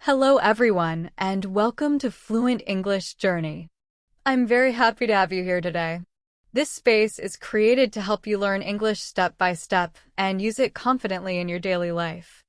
Hello everyone, and welcome to Fluent English Journey. I'm very happy to have you here today. This space is created to help you learn English step by step and use it confidently in your daily life.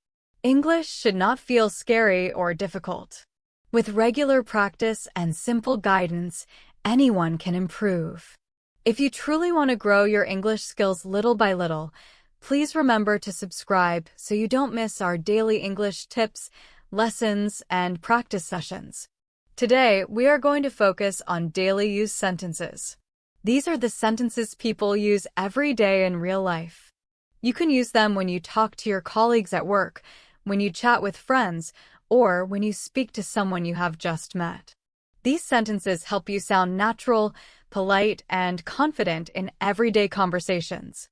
English should not feel scary or difficult. With regular practice and simple guidance, anyone can improve. If you truly want to grow your English skills little by little, please remember to subscribe so you don't miss our daily English tips, lessons, and practice sessions. Today, we are going to focus on daily use sentences. These are the sentences people use every day in real life. You can use them when you talk to your colleagues at work, when you chat with friends, or when you speak to someone you have just met. These sentences help you sound natural, polite, and confident in everyday conversations.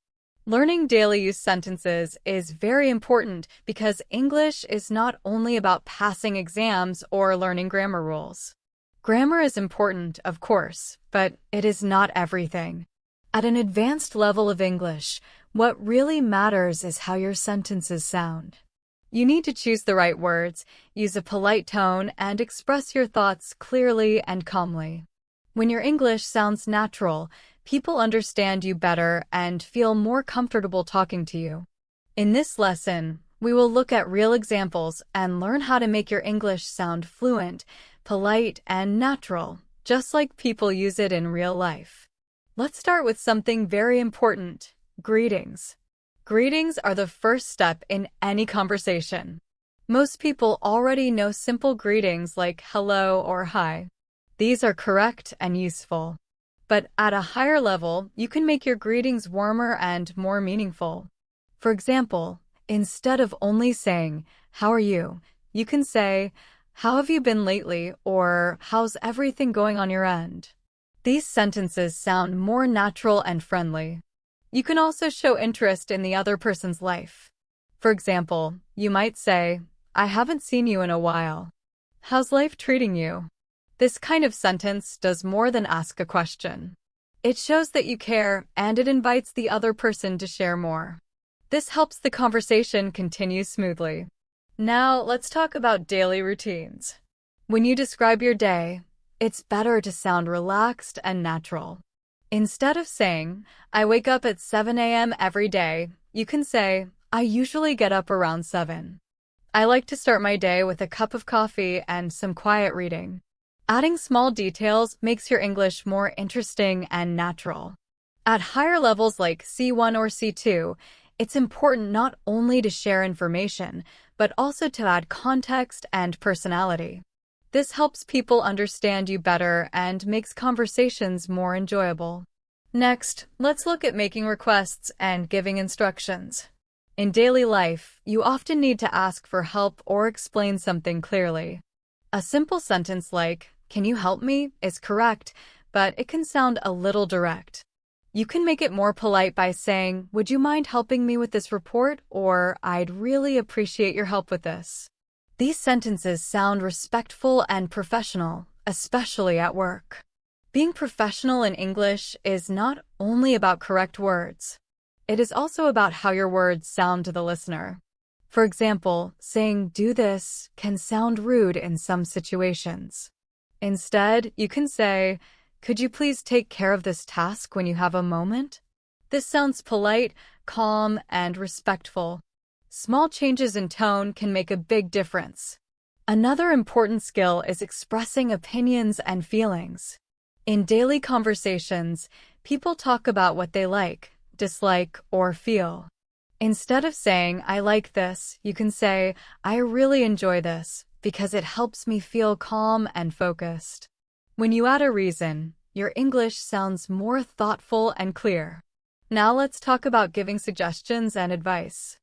Learning daily use sentences is very important because English is not only about passing exams or learning grammar rules. Grammar is important, of course, but it is not everything. At an advanced level of English, what really matters is how your sentences sound. You need to choose the right words, use a polite tone, and express your thoughts clearly and calmly. When your English sounds natural, people understand you better and feel more comfortable talking to you. In this lesson, we will look at real examples and learn how to make your English sound fluent, polite, and natural, just like people use it in real life. Let's start with something very important: greetings. Greetings are the first step in any conversation. Most people already know simple greetings like hello or hi. These are correct and useful. But at a higher level, you can make your greetings warmer and more meaningful. For example, instead of only saying, "How are you?" you can say, "How have you been lately?" or "How's everything going on your end?" These sentences sound more natural and friendly. You can also show interest in the other person's life. For example, you might say, "I haven't seen you in a while. How's life treating you?" This kind of sentence does more than ask a question. It shows that you care, and it invites the other person to share more. This helps the conversation continue smoothly. Now, let's talk about daily routines. When you describe your day, it's better to sound relaxed and natural. Instead of saying, "I wake up at 7 a.m. every day," you can say, "I usually get up around 7. I like to start my day with a cup of coffee and some quiet reading." Adding small details makes your English more interesting and natural. At higher levels like C1 or C2, it's important not only to share information, but also to add context and personality. This helps people understand you better and makes conversations more enjoyable. Next, let's look at making requests and giving instructions. In daily life, you often need to ask for help or explain something clearly. A simple sentence like, "Can you help me?" is correct, but it can sound a little direct. You can make it more polite by saying, "Would you mind helping me with this report?" or "I'd really appreciate your help with this." These sentences sound respectful and professional, especially at work. Being professional in English is not only about correct words. It is also about how your words sound to the listener. For example, saying "do this" can sound rude in some situations. Instead, you can say, "Could you please take care of this task when you have a moment?" This sounds polite, calm, and respectful. Small changes in tone can make a big difference. Another important skill is expressing opinions and feelings. In daily conversations, people talk about what they like, dislike, or feel. Instead of saying, "I like this," you can say, "I really enjoy this," because it helps me feel calm and focused. When you add a reason, your English sounds more thoughtful and clear. Now let's talk about giving suggestions and advice.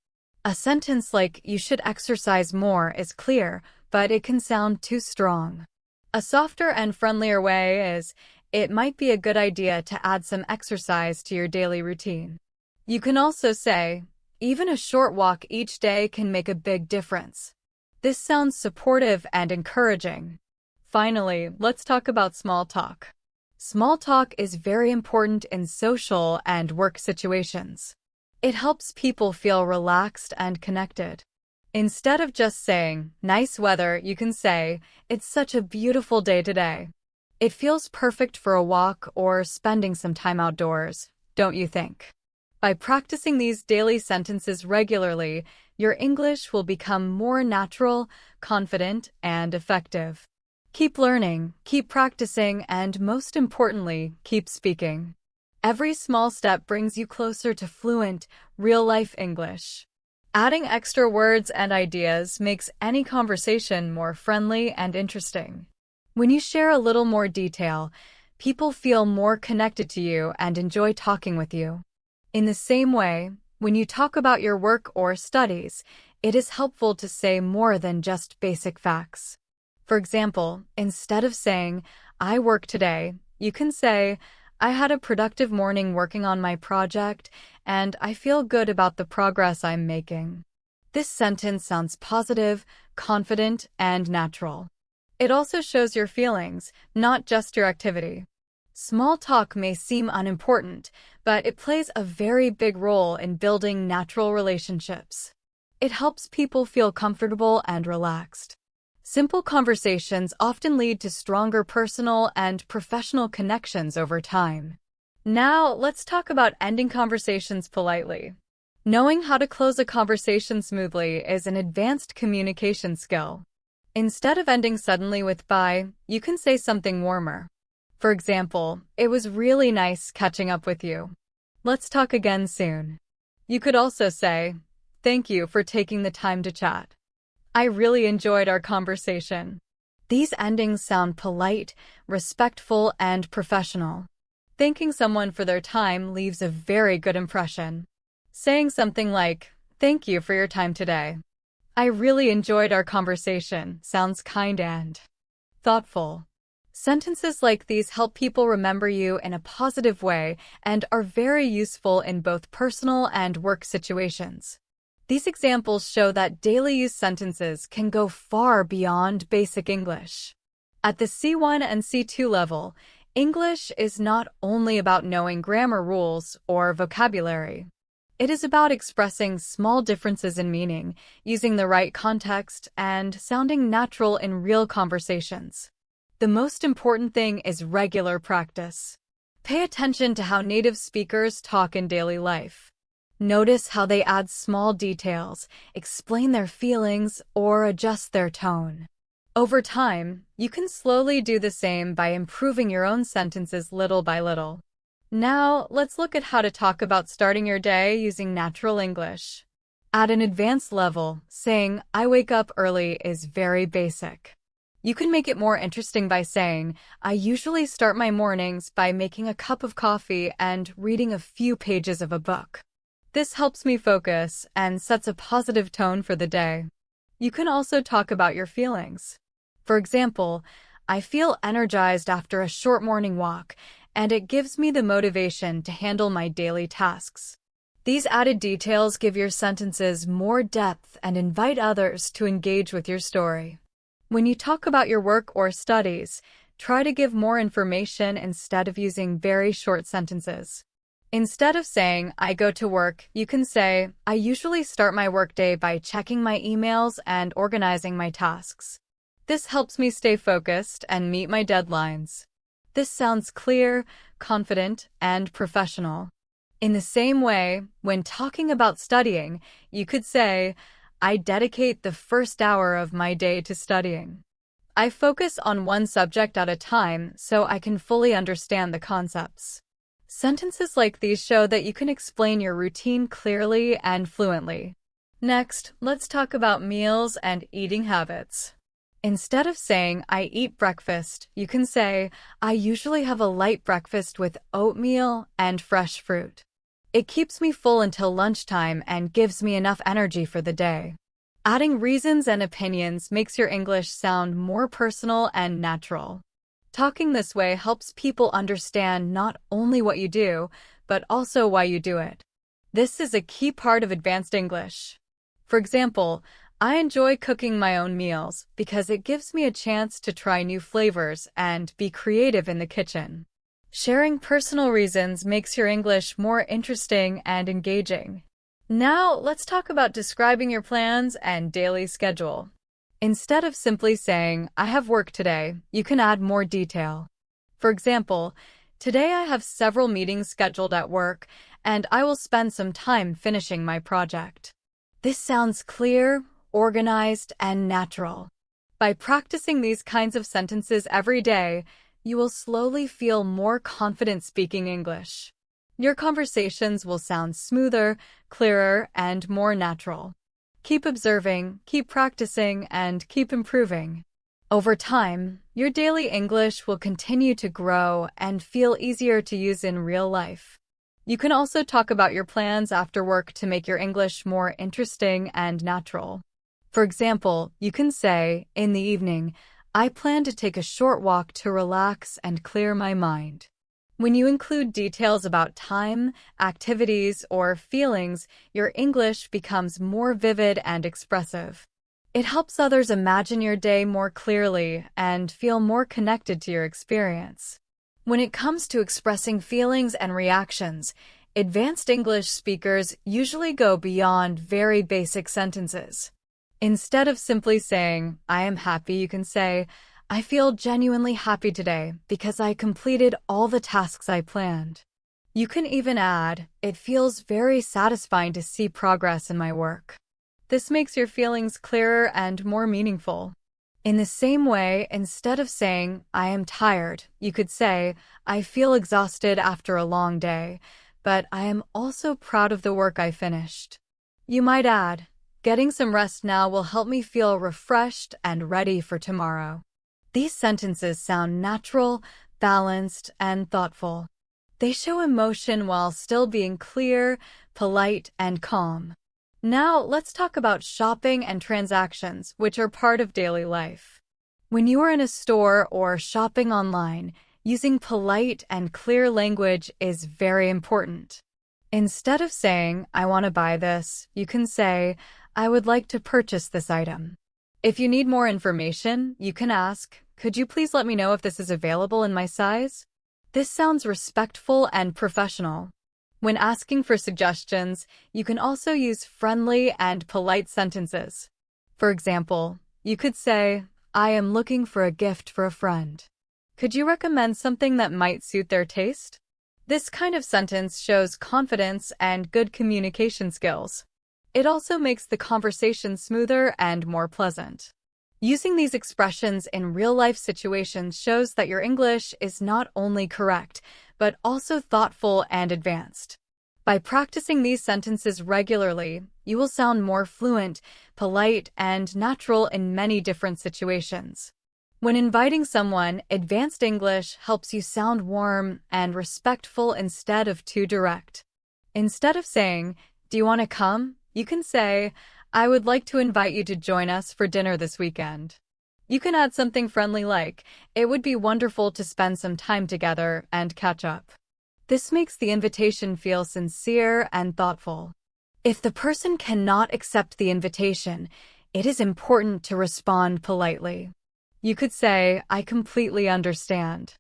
A sentence like, "You should exercise more," is clear, but it can sound too strong. A softer and friendlier way is, "It might be a good idea to add some exercise to your daily routine." You can also say, "Even a short walk each day can make a big difference." This sounds supportive and encouraging. Finally, let's talk about small talk. Small talk is very important in social and work situations. It helps people feel relaxed and connected. Instead of just saying, nice weather, you can say, it's such a beautiful day today. It feels perfect for a walk or spending some time outdoors, don't you think? By practicing these daily sentences regularly, your English will become more natural, confident, and effective. Keep learning, keep practicing, and most importantly, keep speaking. Every small step brings you closer to fluent, real-life English. Adding extra words and ideas makes any conversation more friendly and interesting. When you share a little more detail, people feel more connected to you and enjoy talking with you. In the same way, when you talk about your work or studies, it is helpful to say more than just basic facts. For example, instead of saying, I work today, you can say, I had a productive morning working on my project, and I feel good about the progress I'm making. This sentence sounds positive, confident, and natural. It also shows your feelings, not just your activity. Small talk may seem unimportant, but it plays a very big role in building natural relationships. It helps people feel comfortable and relaxed. Simple conversations often lead to stronger personal and professional connections over time. Now, let's talk about ending conversations politely. Knowing how to close a conversation smoothly is an advanced communication skill. Instead of ending suddenly with bye, you can say something warmer. For example, it was really nice catching up with you. Let's talk again soon. You could also say, thank you for taking the time to chat. I really enjoyed our conversation. These endings sound polite, respectful, and professional. Thanking someone for their time leaves a very good impression. Saying something like, thank you for your time today. I really enjoyed our conversation sounds kind and thoughtful. Sentences like these help people remember you in a positive way and are very useful in both personal and work situations. These examples show that daily use sentences can go far beyond basic English. At the C1 and C2 level, English is not only about knowing grammar rules or vocabulary. It is about expressing small differences in meaning, using the right context, and sounding natural in real conversations. The most important thing is regular practice. Pay attention to how native speakers talk in daily life. Notice how they add small details, explain their feelings, or adjust their tone. Over time, you can slowly do the same by improving your own sentences little by little. Now, let's look at how to talk about starting your day using natural English. At an advanced level, saying, I wake up early is very basic. You can make it more interesting by saying, I usually start my mornings by making a cup of coffee and reading a few pages of a book. This helps me focus and sets a positive tone for the day. You can also talk about your feelings. For example, I feel energized after a short morning walk, and it gives me the motivation to handle my daily tasks. These added details give your sentences more depth and invite others to engage with your story. When you talk about your work or studies, try to give more information instead of using very short sentences. Instead of saying, I go to work, you can say, I usually start my workday by checking my emails and organizing my tasks. This helps me stay focused and meet my deadlines. This sounds clear, confident, and professional. In the same way, when talking about studying, you could say, I dedicate the first hour of my day to studying. I focus on one subject at a time so I can fully understand the concepts. Sentences like these show that you can explain your routine clearly and fluently. Next, let's talk about meals and eating habits. Instead of saying, I eat breakfast, you can say, I usually have a light breakfast with oatmeal and fresh fruit. It keeps me full until lunchtime and gives me enough energy for the day. Adding reasons and opinions makes your English sound more personal and natural. Talking this way helps people understand not only what you do, but also why you do it. This is a key part of advanced English. For example, I enjoy cooking my own meals because it gives me a chance to try new flavors and be creative in the kitchen. Sharing personal reasons makes your English more interesting and engaging. Now, let's talk about describing your plans and daily schedule. Instead of simply saying, I have work today, you can add more detail. For example, today I have several meetings scheduled at work, and I will spend some time finishing my project. This sounds clear, organized, and natural. By practicing these kinds of sentences every day, you will slowly feel more confident speaking English. Your conversations will sound smoother, clearer, and more natural. Keep observing, keep practicing, and keep improving. Over time, your daily English will continue to grow and feel easier to use in real life. You can also talk about your plans after work to make your English more interesting and natural. For example, you can say, in the evening, I plan to take a short walk to relax and clear my mind. When you include details about time, activities, or feelings, your English becomes more vivid and expressive. It helps others imagine your day more clearly and feel more connected to your experience. When it comes to expressing feelings and reactions, advanced English speakers usually go beyond very basic sentences. Instead of simply saying, I am happy, you can say, I feel genuinely happy today because I completed all the tasks I planned. You can even add, it feels very satisfying to see progress in my work. This makes your feelings clearer and more meaningful. In the same way, instead of saying, I am tired, you could say, I feel exhausted after a long day, but I am also proud of the work I finished. You might add, getting some rest now will help me feel refreshed and ready for tomorrow. These sentences sound natural, balanced, and thoughtful. They show emotion while still being clear, polite, and calm. Now, let's talk about shopping and transactions, which are part of daily life. When you are in a store or shopping online, using polite and clear language is very important. Instead of saying, I want to buy this, you can say, I would like to purchase this item. If you need more information, you can ask, could you please let me know if this is available in my size? This sounds respectful and professional. When asking for suggestions, you can also use friendly and polite sentences. For example, you could say, I am looking for a gift for a friend. Could you recommend something that might suit their taste? This kind of sentence shows confidence and good communication skills. It also makes the conversation smoother and more pleasant. Using these expressions in real-life situations shows that your English is not only correct, but also thoughtful and advanced. By practicing these sentences regularly, you will sound more fluent, polite, and natural in many different situations. When inviting someone, advanced English helps you sound warm and respectful instead of too direct. Instead of saying, do you want to come? You can say, I would like to invite you to join us for dinner this weekend. You can add something friendly like, it would be wonderful to spend some time together and catch up. This makes the invitation feel sincere and thoughtful. If the person cannot accept the invitation, it is important to respond politely. You could say, I completely understand.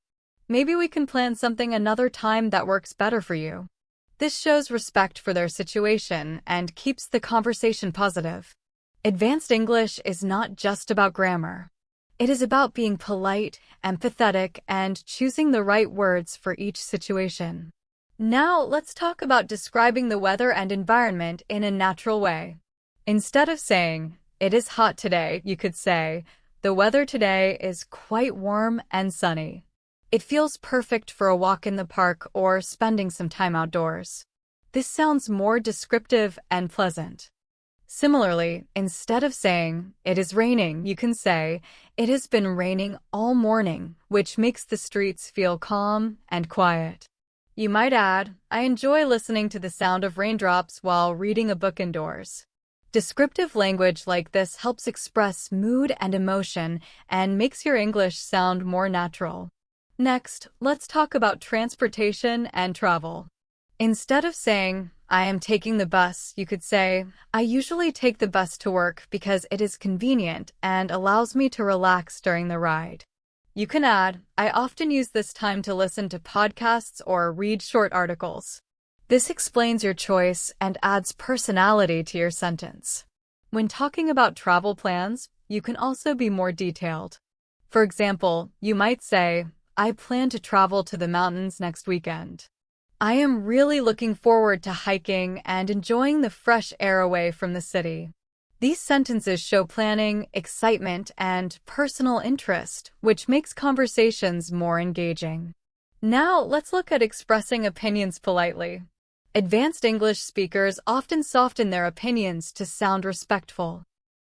Maybe we can plan something another time that works better for you. This shows respect for their situation and keeps the conversation positive. Advanced English is not just about grammar. It is about being polite, empathetic, and choosing the right words for each situation. Now, let's talk about describing the weather and environment in a natural way. Instead of saying, it is hot today, you could say, the weather today is quite warm and sunny. It feels perfect for a walk in the park or spending some time outdoors. This sounds more descriptive and pleasant. Similarly, instead of saying, it is raining, you can say, it has been raining all morning, which makes the streets feel calm and quiet. You might add, I enjoy listening to the sound of raindrops while reading a book indoors. Descriptive language like this helps express mood and emotion and makes your English sound more natural. Next, let's talk about transportation and travel. Instead of saying, I am taking the bus, you could say, I usually take the bus to work because it is convenient and allows me to relax during the ride. You can add, I often use this time to listen to podcasts or read short articles. This explains your choice and adds personality to your sentence. When talking about travel plans, you can also be more detailed. For example, you might say, I plan to travel to the mountains next weekend. I am really looking forward to hiking and enjoying the fresh air away from the city. These sentences show planning, excitement, and personal interest, which makes conversations more engaging. Now, let's look at expressing opinions politely. Advanced English speakers often soften their opinions to sound respectful.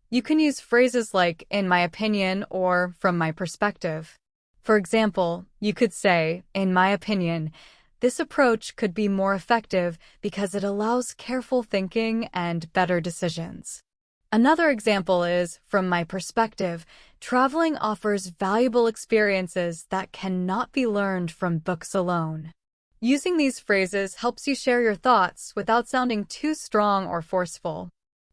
You can use phrases like, in my opinion, or from my perspective. For example, you could say, in my opinion, this approach could be more effective because it allows careful thinking and better decisions. Another example is, from my perspective, traveling offers valuable experiences that cannot be learned from books alone. Using these phrases helps you share your thoughts without sounding too strong or forceful.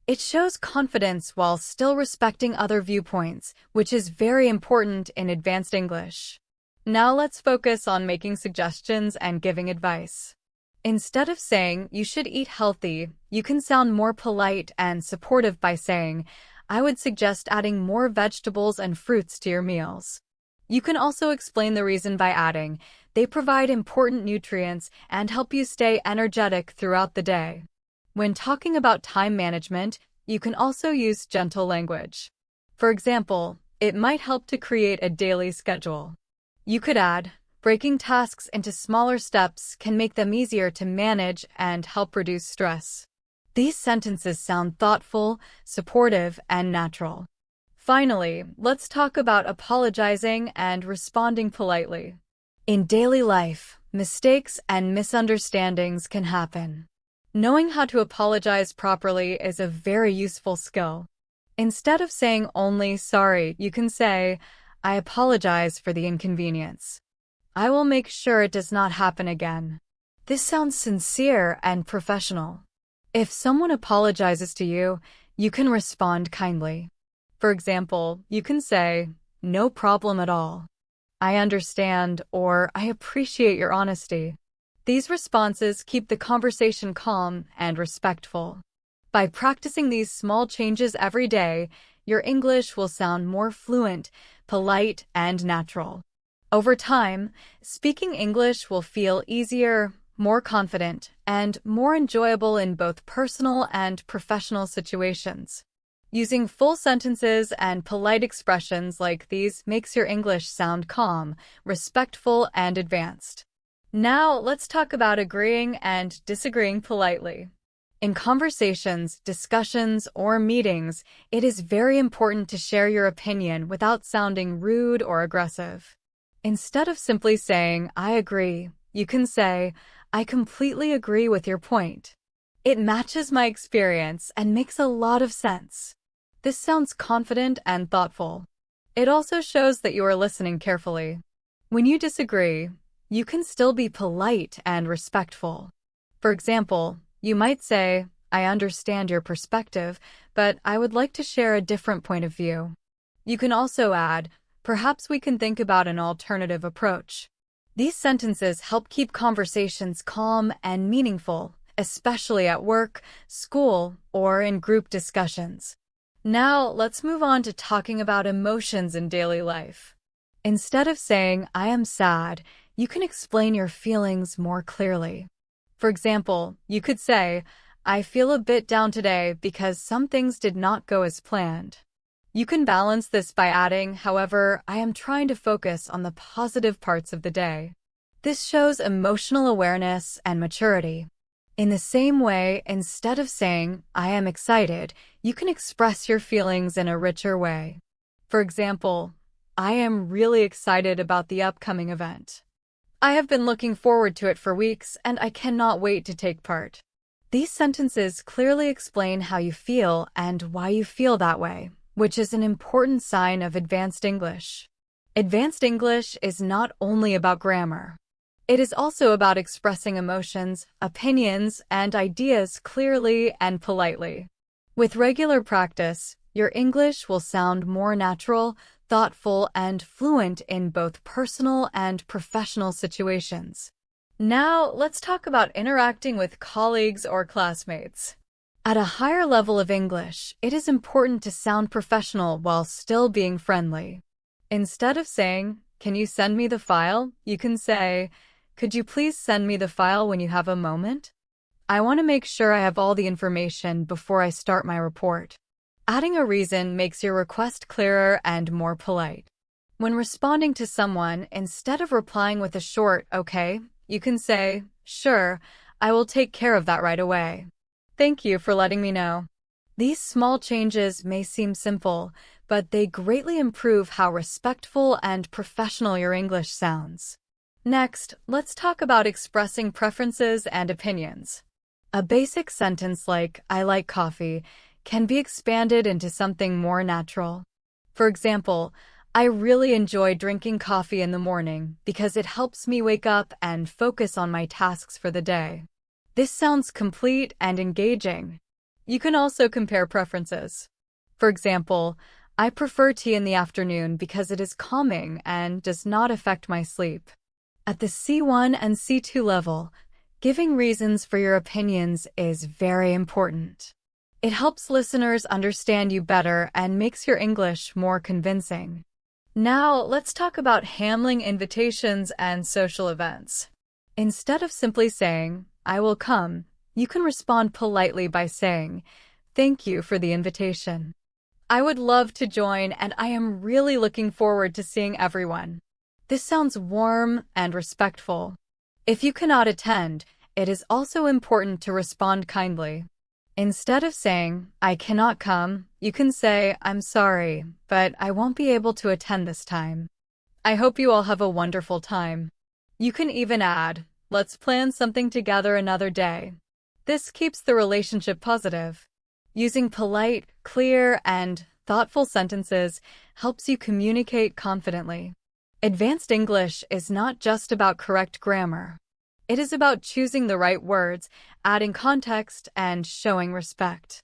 It shows confidence while still respecting other viewpoints, which is very important in advanced English. Now let's focus on making suggestions and giving advice. Instead of saying, you should eat healthy, you can sound more polite and supportive by saying, I would suggest adding more vegetables and fruits to your meals. You can also explain the reason by adding, they provide important nutrients and help you stay energetic throughout the day. When talking about time management, you can also use gentle language. For example, it might help to create a daily schedule. You could add, breaking tasks into smaller steps can make them easier to manage and help reduce stress. These sentences sound thoughtful, supportive, and natural. Finally, let's talk about apologizing and responding politely. In daily life, mistakes and misunderstandings can happen. Knowing how to apologize properly is a very useful skill. Instead of saying only sorry, you can say, I apologize for the inconvenience. I will make sure it does not happen again. This sounds sincere and professional. If someone apologizes to you, you can respond kindly. For example, you can say, no problem at all. I understand, or I appreciate your honesty. These responses keep the conversation calm and respectful. By practicing these small changes every day, your English will sound more fluent, polite, and natural. Over time, speaking English will feel easier, more confident, and more enjoyable in both personal and professional situations. Using full sentences and polite expressions like these makes your English sound calm, respectful, and advanced. Now, let's talk about agreeing and disagreeing politely. In conversations, discussions, or meetings, it is very important to share your opinion without sounding rude or aggressive. Instead of simply saying, I agree, you can say, I completely agree with your point. It matches my experience and makes a lot of sense. This sounds confident and thoughtful. It also shows that you are listening carefully. When you disagree, you can still be polite and respectful. For example, you might say, I understand your perspective, but I would like to share a different point of view. You can also add, perhaps we can think about an alternative approach. These sentences help keep conversations calm and meaningful, especially at work, school, or in group discussions. Now, let's move on to talking about emotions in daily life. Instead of saying, I am sad, you can explain your feelings more clearly. For example, you could say, I feel a bit down today because some things did not go as planned. You can balance this by adding, however, I am trying to focus on the positive parts of the day. This shows emotional awareness and maturity. In the same way, instead of saying, I am excited, you can express your feelings in a richer way. For example, I am really excited about the upcoming event. I have been looking forward to it for weeks, and I cannot wait to take part. These sentences clearly explain how you feel and why you feel that way, which is an important sign of advanced English. Advanced English is not only about grammar. It is also about expressing emotions, opinions, and ideas clearly and politely. With regular practice, your English will sound more natural, thoughtful, and fluent in both personal and professional situations. Now, let's talk about interacting with colleagues or classmates. At a higher level of English, it is important to sound professional while still being friendly. Instead of saying, "Can you send me the file?" you can say, "Could you please send me the file when you have a moment? I want to make sure I have all the information before I start my report." Adding a reason makes your request clearer and more polite. When responding to someone, instead of replying with a short "okay," you can say, "Sure, I will take care of that right away. Thank you for letting me know." These small changes may seem simple, but they greatly improve how respectful and professional your English sounds. Next, let's talk about expressing preferences and opinions. A basic sentence like, "I like coffee," can be expanded into something more natural. For example, "I really enjoy drinking coffee in the morning because it helps me wake up and focus on my tasks for the day." This sounds complete and engaging. You can also compare preferences. For example, "I prefer tea in the afternoon because it is calming and does not affect my sleep." At the C1 and C2 level, giving reasons for your opinions is very important. It helps listeners understand you better and makes your English more convincing. Now, let's talk about handling invitations and social events. Instead of simply saying, "I will come," you can respond politely by saying, "Thank you for the invitation. I would love to join and I am really looking forward to seeing everyone." This sounds warm and respectful. If you cannot attend, it is also important to respond kindly. Instead of saying, "I cannot come," you can say, "I'm sorry, but I won't be able to attend this time. I hope you all have a wonderful time." You can even add, "Let's plan something together another day." This keeps the relationship positive. Using polite, clear, and thoughtful sentences helps you communicate confidently. Advanced English is not just about correct grammar. It is about choosing the right words, adding context, and showing respect.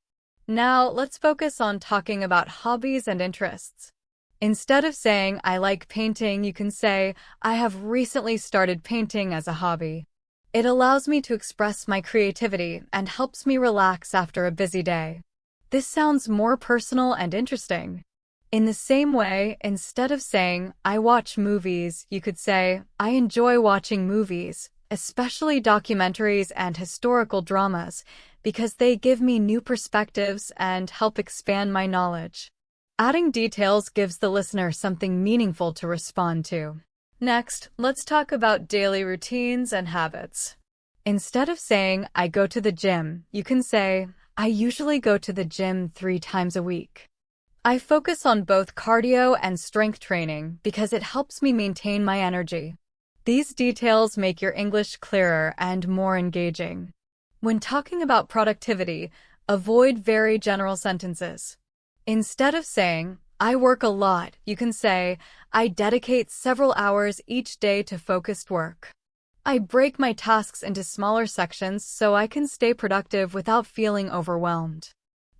Now, let's focus on talking about hobbies and interests. Instead of saying, "I like painting," you can say, "I have recently started painting as a hobby. It allows me to express my creativity and helps me relax after a busy day." This sounds more personal and interesting. In the same way, instead of saying, "I watch movies," you could say, "I enjoy watching movies, especially documentaries and historical dramas, because they give me new perspectives and help expand my knowledge." Adding details gives the listener something meaningful to respond to. Next, let's talk about daily routines and habits. Instead of saying, "I go to the gym," you can say, "I usually go to the gym 3 times a week. I focus on both cardio and strength training because it helps me maintain my energy." These details make your English clearer and more engaging. When talking about productivity, avoid very general sentences. Instead of saying, "I work a lot," you can say, "I dedicate several hours each day to focused work. I break my tasks into smaller sections so I can stay productive without feeling overwhelmed."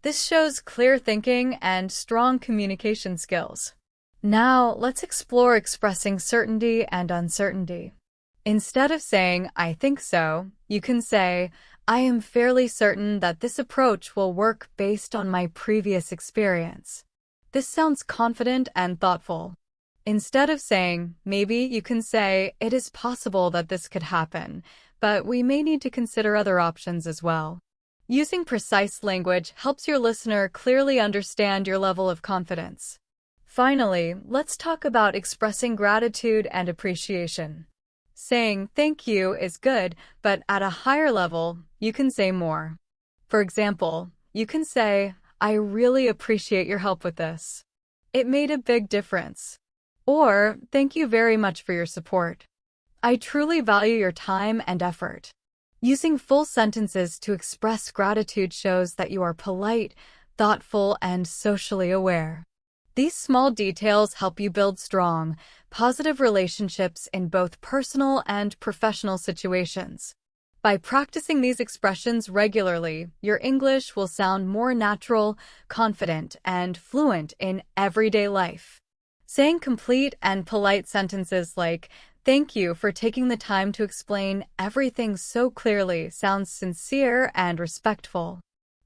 This shows clear thinking and strong communication skills. Now, let's explore expressing certainty and uncertainty. Instead of saying, "I think so," you can say, "I am fairly certain that this approach will work based on my previous experience." This sounds confident and thoughtful. Instead of saying, "Maybe," you can say, "It is possible that this could happen, but we may need to consider other options as well." Using precise language helps your listener clearly understand your level of confidence. Finally, let's talk about expressing gratitude and appreciation. Saying "thank you" is good, but at a higher level, you can say more. For example, you can say, "I really appreciate your help with this. It made a big difference." Or, "Thank you very much for your support. I truly value your time and effort." Using full sentences to express gratitude shows that you are polite, thoughtful, and socially aware. These small details help you build strong, positive relationships in both personal and professional situations. By practicing these expressions regularly, your English will sound more natural, confident, and fluent in everyday life. Saying complete and polite sentences like, Thank you for taking the time to explain everything so clearly. Sounds sincere and respectful.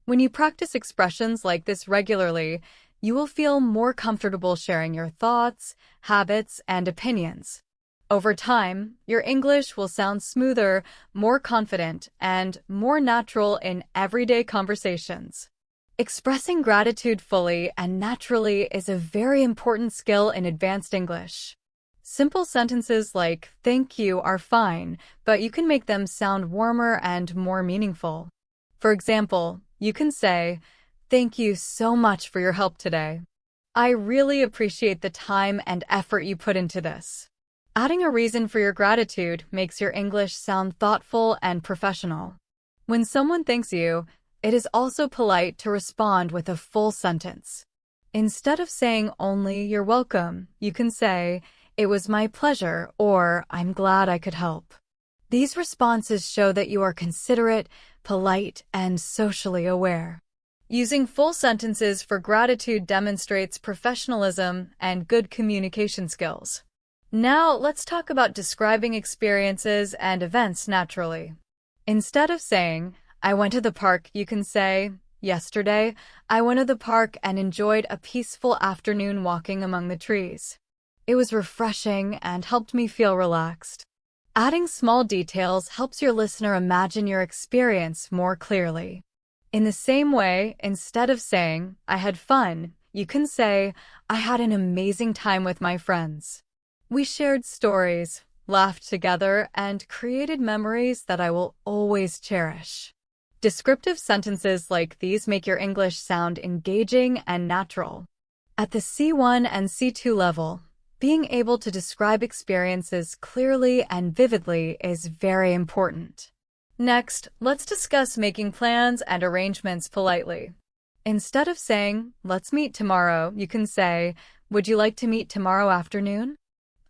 When you practice expressions like this regularly, you will feel more comfortable sharing your thoughts, habits, and opinions. Over time, your English will sound smoother, more confident, and more natural in everyday conversations. Expressing gratitude fully and naturally is a very important skill in advanced English. Simple sentences like "thank you" are fine, but you can make them sound warmer and more meaningful. For example, you can say, "Thank you so much for your help today. I really appreciate the time and effort you put into this." Adding a reason for your gratitude makes your English sound thoughtful and professional. When someone thanks you, it is also polite to respond with a full sentence. Instead of saying only "you're welcome," you can say, "It was my pleasure," or "I'm glad I could help." These responses show that you are considerate, polite, and socially aware. Using full sentences for gratitude demonstrates professionalism and good communication skills. Now, let's talk about describing experiences and events naturally. Instead of saying, "I went to the park," you can say, "Yesterday, I went to the park and enjoyed a peaceful afternoon walking among the trees. It was refreshing and helped me feel relaxed." Adding small details helps your listener imagine your experience more clearly. In the same way, instead of saying, "I had fun," you can say, "I had an amazing time with my friends. We shared stories, laughed together, and created memories that I will always cherish." Descriptive sentences like these make your English sound engaging and natural. At the C1 and C2 level, being able to describe experiences clearly and vividly is very important. Next, let's discuss making plans and arrangements politely. Instead of saying, "Let's meet tomorrow," you can say, "Would you like to meet tomorrow afternoon?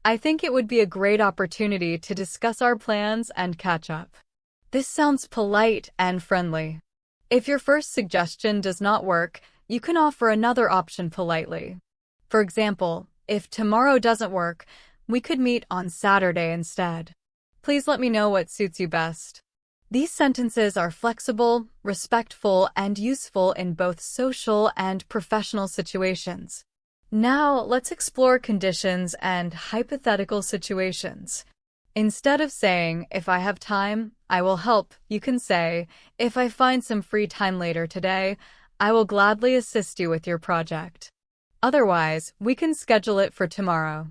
I think it would be a great opportunity to discuss our plans and catch up." This sounds polite and friendly. If your first suggestion does not work, you can offer another option politely. For example, if tomorrow doesn't work, we could meet on Saturday instead. Please let me know what suits you best. These sentences are flexible, respectful, and useful in both social and professional situations. Now, let's explore conditions and hypothetical situations. Instead of saying, "If I have time, I will help," you can say, "If I find some free time later today, I will gladly assist you with your project. Otherwise, we can schedule it for tomorrow."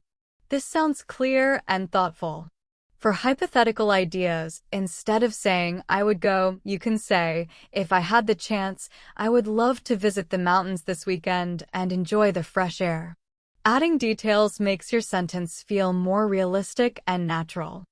This sounds clear and thoughtful. For hypothetical ideas, instead of saying, "I would go," you can say, "If I had the chance, I would love to visit the mountains this weekend and enjoy the fresh air." Adding details makes your sentence feel more realistic and natural.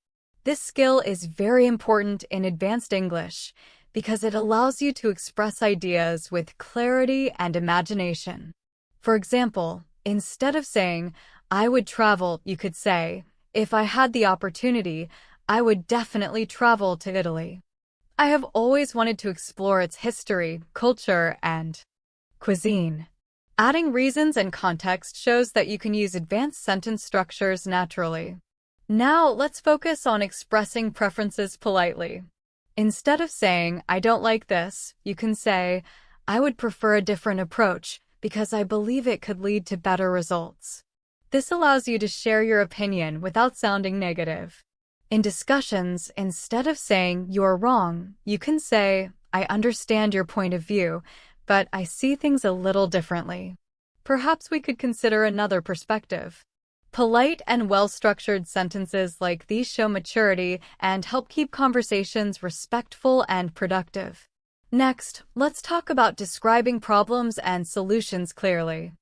This skill is very important in advanced English because it allows you to express ideas with clarity and imagination. For example, instead of saying, "I would travel," you could say, "If I had the opportunity, I would definitely travel to Italy. I have always wanted to explore its history, culture, and cuisine." Adding reasons and context shows that you can use advanced sentence structures naturally. Now, let's focus on expressing preferences politely. Instead of saying, "I don't like this," you can say, "I would prefer a different approach because I believe it could lead to better results." This allows you to share your opinion without sounding negative. In discussions, instead of saying, "You're wrong," you can say, "I understand your point of view, but I see things a little differently. Perhaps we could consider another perspective." Polite and well-structured sentences like these show maturity and help keep conversations respectful and productive. Next, let's talk about describing problems and solutions clearly.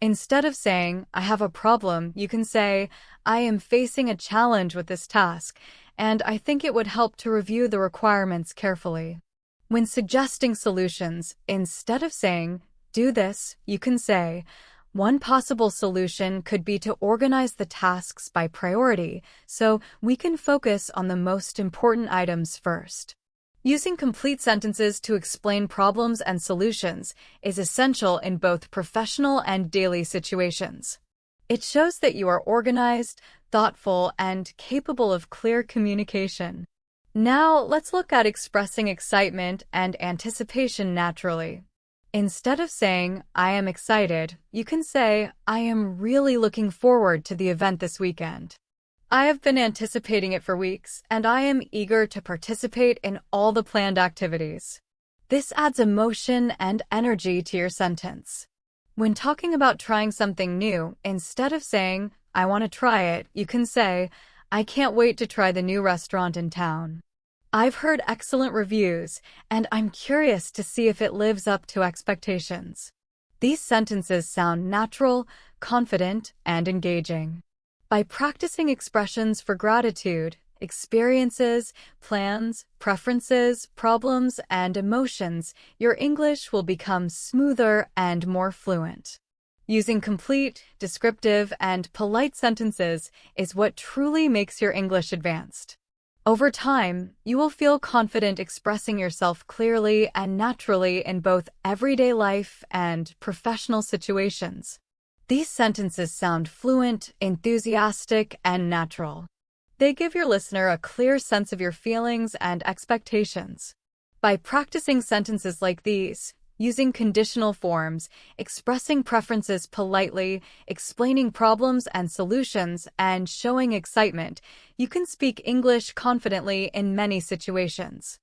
Instead of saying, "I have a problem," you can say, "I am facing a challenge with this task, and I think it would help to review the requirements carefully." When suggesting solutions, instead of saying, "Do this," you can say, "One possible solution could be to organize the tasks by priority, so we can focus on the most important items first." Using complete sentences to explain problems and solutions is essential in both professional and daily situations. It shows that you are organized, thoughtful, and capable of clear communication. Now, let's look at expressing excitement and anticipation naturally. Instead of saying, I am excited, you can say, I am really looking forward to the event this weekend. I have been anticipating it for weeks, and I am eager to participate in all the planned activities. This adds emotion and energy to your sentence. When talking about trying something new, instead of saying, I want to try it, you can say, I can't wait to try the new restaurant in town. I've heard excellent reviews, and I'm curious to see if it lives up to expectations. These sentences sound natural, confident, and engaging. By practicing expressions for gratitude, experiences, plans, preferences, problems, and emotions, your English will become smoother and more fluent. Using complete, descriptive, and polite sentences is what truly makes your English advanced. Over time, you will feel confident expressing yourself clearly and naturally in both everyday life and professional situations. These sentences sound fluent, enthusiastic, and natural. They give your listener a clear sense of your feelings and expectations. By practicing sentences like these, using conditional forms, expressing preferences politely, explaining problems and solutions, and showing excitement, you can speak English confidently in many situations.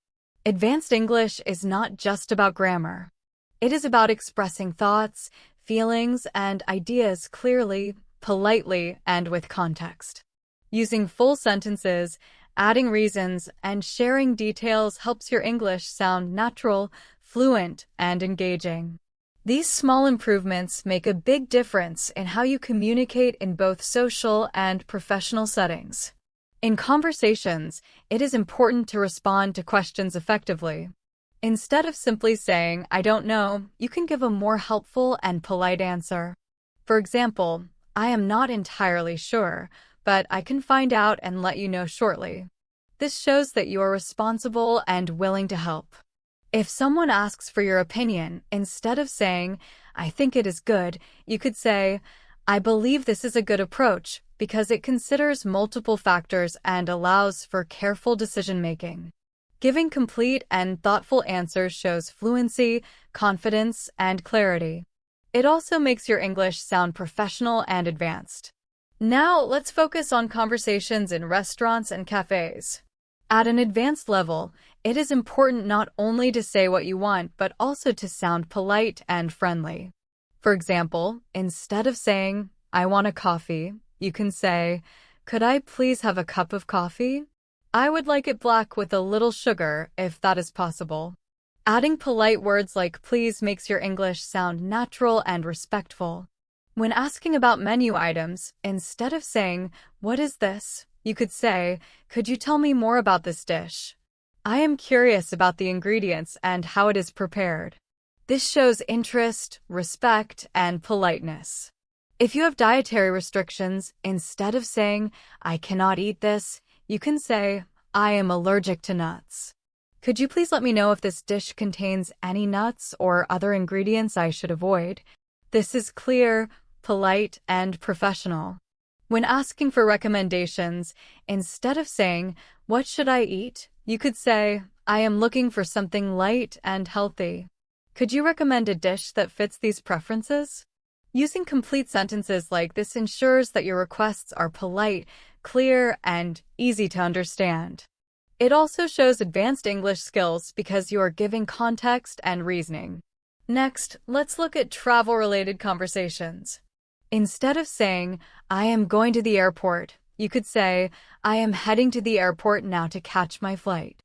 Advanced English is not just about grammar. It is about expressing thoughts, feelings, and ideas clearly, politely, and with context. Using full sentences, adding reasons, and sharing details helps your English sound natural, fluent, and engaging. These small improvements make a big difference in how you communicate in both social and professional settings. In conversations, it is important to respond to questions effectively. Instead of simply saying, I don't know, you can give a more helpful and polite answer. For example, I am not entirely sure, but I can find out and let you know shortly. This shows that you are responsible and willing to help. If someone asks for your opinion, instead of saying, I think it is good, you could say, I believe this is a good approach because it considers multiple factors and allows for careful decision-making. Giving complete and thoughtful answers shows fluency, confidence, and clarity. It also makes your English sound professional and advanced. Now, let's focus on conversations in restaurants and cafes. At an advanced level, it is important not only to say what you want, but also to sound polite and friendly. For example, instead of saying, I want a coffee, you can say, could I please have a cup of coffee? I would like it black with a little sugar, if that is possible. Adding polite words like please makes your English sound natural and respectful. When asking about menu items, instead of saying, what is this? You could say, could you tell me more about this dish? I am curious about the ingredients and how it is prepared. This shows interest, respect, and politeness. If you have dietary restrictions, instead of saying, I cannot eat this, you can say, I am allergic to nuts. Could you please let me know if this dish contains any nuts or other ingredients I should avoid? This is clear, polite, and professional. When asking for recommendations, instead of saying, what should I eat? You could say, I am looking for something light and healthy. Could you recommend a dish that fits these preferences? Using complete sentences like this ensures that your requests are polite, clear, and easy to understand. It also shows advanced English skills because you are giving context and reasoning. Next, let's look at travel-related conversations. Instead of saying, I am going to the airport, you could say, I am heading to the airport now to catch my flight.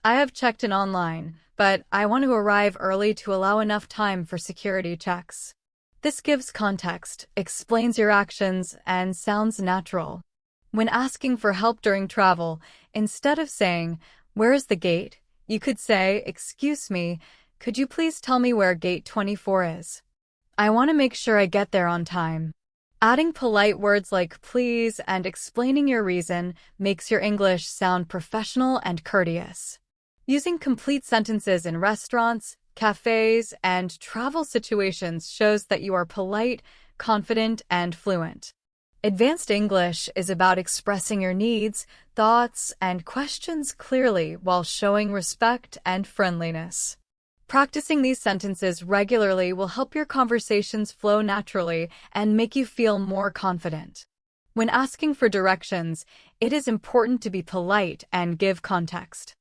I have checked in online, but I want to arrive early to allow enough time for security checks. This gives context, explains your actions, and sounds natural. When asking for help during travel, instead of saying, where is the gate? You could say, excuse me, could you please tell me where gate 24 is? I want to make sure I get there on time. Adding polite words like please and explaining your reason makes your English sound professional and courteous. Using complete sentences in restaurants, cafes, and travel situations shows that you are polite, confident, and fluent. Advanced English is about expressing your needs, thoughts, and questions clearly while showing respect and friendliness. Practicing these sentences regularly will help your conversations flow naturally and make you feel more confident. When asking for directions, it is important to be polite and give context.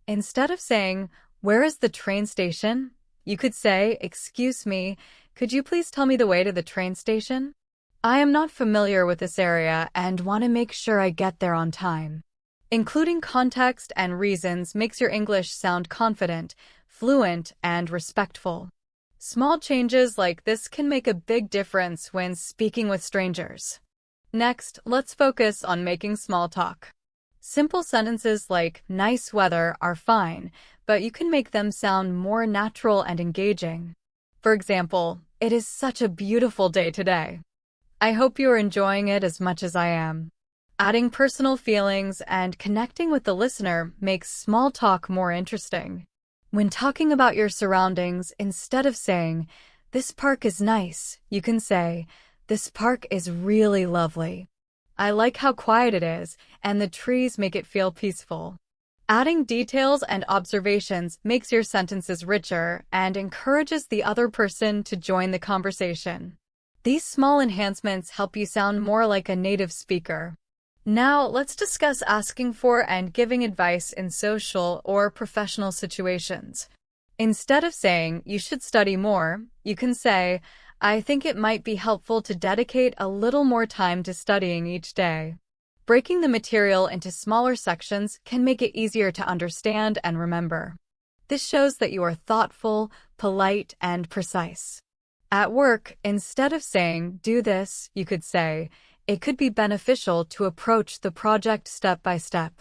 Instead of saying, "Where is the train station?" you could say, "Excuse me, could you please tell me the way to the train station? I am not familiar with this area and want to make sure I get there on time." Including context and reasons makes your English sound confident, fluent, and respectful. Small changes like this can make a big difference when speaking with strangers. Next, let's focus on making small talk. Simple sentences like "nice weather" are fine, but you can make them sound more natural and engaging. For example, "It is such a beautiful day today. I hope you are enjoying it as much as I am." Adding personal feelings and connecting with the listener makes small talk more interesting. When talking about your surroundings, instead of saying, "This park is nice," you can say, "This park is really lovely. I like how quiet it is, and the trees make it feel peaceful." Adding details and observations makes your sentences richer and encourages the other person to join the conversation. These small enhancements help you sound more like a native speaker. Now, let's discuss asking for and giving advice in social or professional situations. Instead of saying, "You should study more," you can say, "I think it might be helpful to dedicate a little more time to studying each day." Breaking the material into smaller sections can make it easier to understand and remember. This shows that you are thoughtful, polite, and precise. At work, instead of saying, "Do this," you could say, "It could be beneficial to approach the project step by step."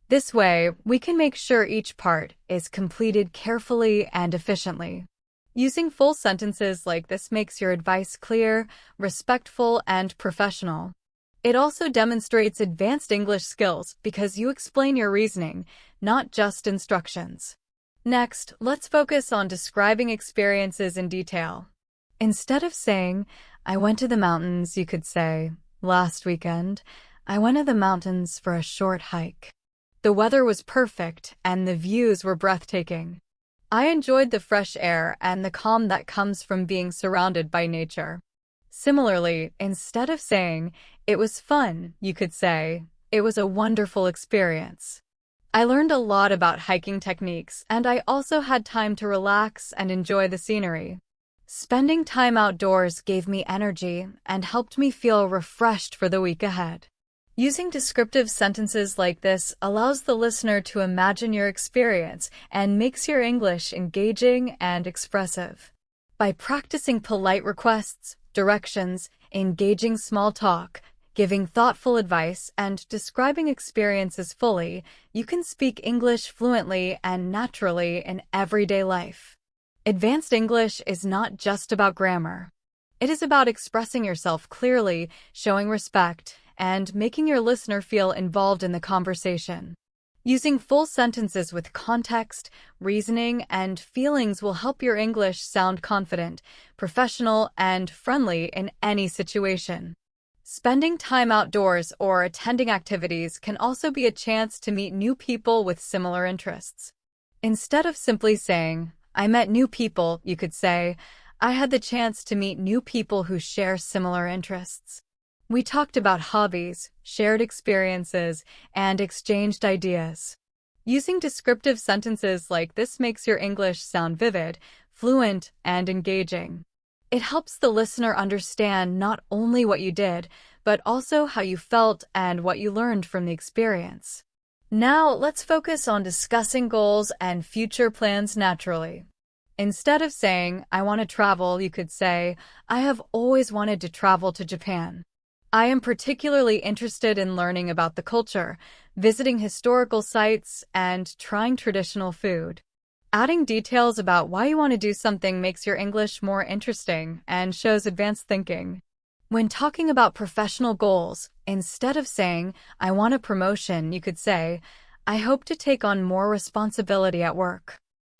This way, we can make sure each part is completed carefully and efficiently. Using full sentences like this makes your advice clear, respectful, and professional. It also demonstrates advanced English skills because you explain your reasoning, not just instructions. Next, let's focus on describing experiences in detail. Instead of saying, "I went to the mountains," you could say, "Last weekend, I went to the mountains for a short hike. The weather was perfect and the views were breathtaking. I enjoyed the fresh air and the calm that comes from being surrounded by nature." Similarly, instead of saying, "It was fun," you could say, "It was a wonderful experience. I learned a lot about hiking techniques and I also had time to relax and enjoy the scenery. Spending time outdoors gave me energy and helped me feel refreshed for the week ahead." Using descriptive sentences like this allows the listener to imagine your experience and makes your English engaging and expressive. By practicing polite requests, directions, engaging small talk, giving thoughtful advice, and describing experiences fully, you can speak English fluently and naturally in everyday life. Advanced English is not just about grammar. It is about expressing yourself clearly, showing respect, and making your listener feel involved in the conversation. Using full sentences with context, reasoning, and feelings will help your English sound confident, professional, and friendly in any situation. Spending time outdoors or attending activities can also be a chance to meet new people with similar interests. Instead of simply saying, "I met new people," you could say, "I had the chance to meet new people who share similar interests. We talked about hobbies, shared experiences, and exchanged ideas." Using descriptive sentences like this makes your English sound vivid, fluent, and engaging. It helps the listener understand not only what you did, but also how you felt and what you learned from the experience. Now, let's focus on discussing goals and future plans naturally. Instead of saying, "I want to travel," you could say, "I have always wanted to travel to Japan. I am particularly interested in learning about the culture, visiting historical sites, and trying traditional food." Adding details about why you want to do something makes your English more interesting and shows advanced thinking. When talking about professional goals, instead of saying, "I want a promotion," you could say, "I hope to take on more responsibility at work.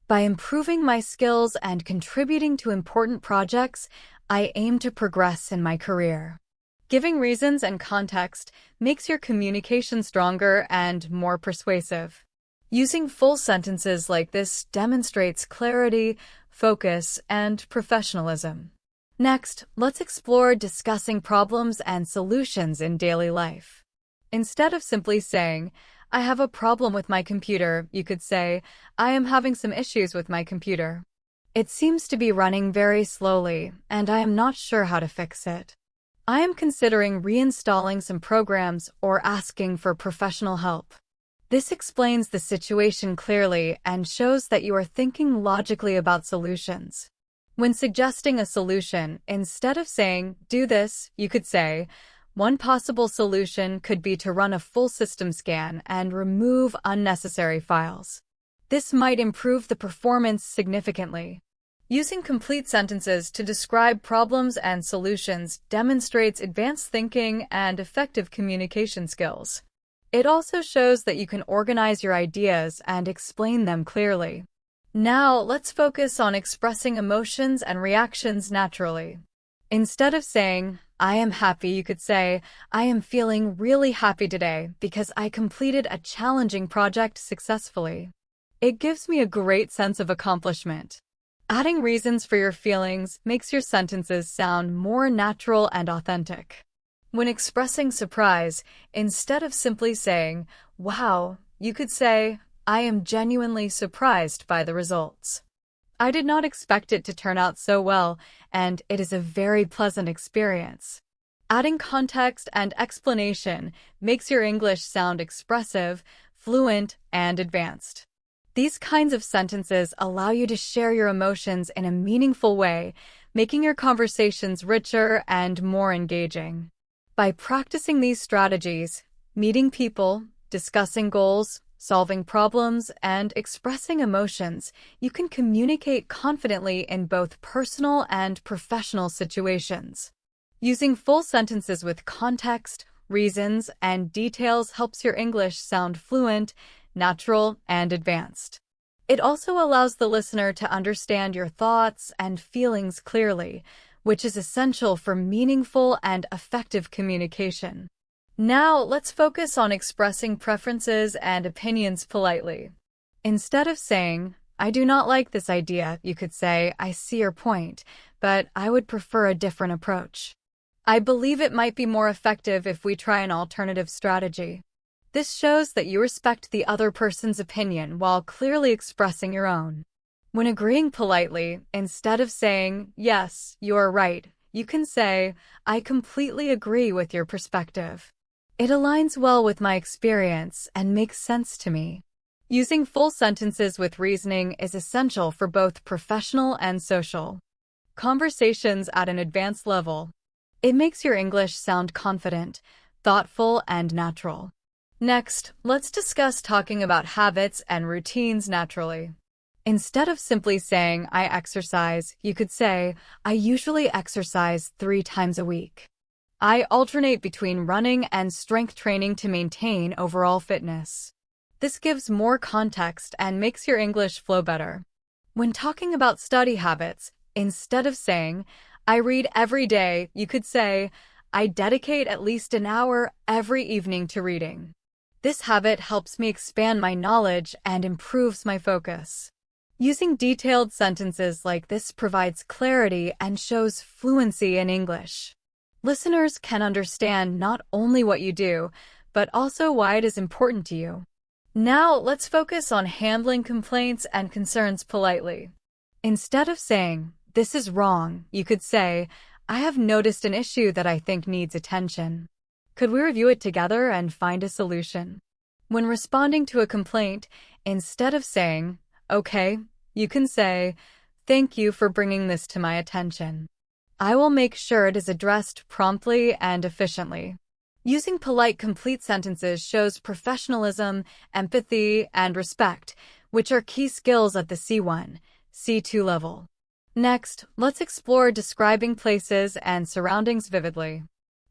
By improving my skills and contributing to important projects, I aim to progress in my career." Giving reasons and context makes your communication stronger and more persuasive. Using full sentences like this demonstrates clarity, focus, and professionalism. Next, let's explore discussing problems and solutions in daily life. Instead of simply saying, I have a problem with my computer, you could say, I am having some issues with my computer. It seems to be running very slowly, and I am not sure how to fix it. I am considering reinstalling some programs or asking for professional help. This explains the situation clearly and shows that you are thinking logically about solutions. When suggesting a solution, instead of saying, do this, you could say, one possible solution could be to run a full system scan and remove unnecessary files. This might improve the performance significantly. Using complete sentences to describe problems and solutions demonstrates advanced thinking and effective communication skills. It also shows that you can organize your ideas and explain them clearly. Now, let's focus on expressing emotions and reactions naturally. Instead of saying, I am happy, you could say, I am feeling really happy today because I completed a challenging project successfully. It gives me a great sense of accomplishment. Adding reasons for your feelings makes your sentences sound more natural and authentic. When expressing surprise, instead of simply saying, wow, you could say, I am genuinely surprised by the results. I did not expect it to turn out so well, and it is a very pleasant experience. Adding context and explanation makes your English sound expressive, fluent, and advanced. These kinds of sentences allow you to share your emotions in a meaningful way, making your conversations richer and more engaging. By practicing these strategies, meeting people, discussing goals, solving problems, and expressing emotions, you can communicate confidently in both personal and professional situations. Using full sentences with context, reasons, and details helps your English sound fluent, natural, and advanced. It also allows the listener to understand your thoughts and feelings clearly, which is essential for meaningful and effective communication. Now, let's focus on expressing preferences and opinions politely. Instead of saying, I do not like this idea, you could say, I see your point, but I would prefer a different approach. I believe it might be more effective if we try an alternative strategy. This shows that you respect the other person's opinion while clearly expressing your own. When agreeing politely, instead of saying, yes, you are right, you can say, I completely agree with your perspective. It aligns well with my experience and makes sense to me. Using full sentences with reasoning is essential for both professional and social conversations at an advanced level. It makes your English sound confident, thoughtful, and natural. Next, let's discuss talking about habits and routines naturally. Instead of simply saying, I exercise, you could say, I usually exercise 3 times a week. I alternate between running and strength training to maintain overall fitness. This gives more context and makes your English flow better. When talking about study habits, instead of saying, I read every day, you could say, I dedicate at least an hour every evening to reading. This habit helps me expand my knowledge and improves my focus. Using detailed sentences like this provides clarity and shows fluency in English. Listeners can understand not only what you do, but also why it is important to you. Now, let's focus on handling complaints and concerns politely. Instead of saying, this is wrong, you could say, I have noticed an issue that I think needs attention. Could we review it together and find a solution? When responding to a complaint, instead of saying, okay, you can say, thank you for bringing this to my attention. I will make sure it is addressed promptly and efficiently. Using polite, complete sentences shows professionalism, empathy, and respect, which are key skills at the C1, C2 level. Next, let's explore describing places and surroundings vividly.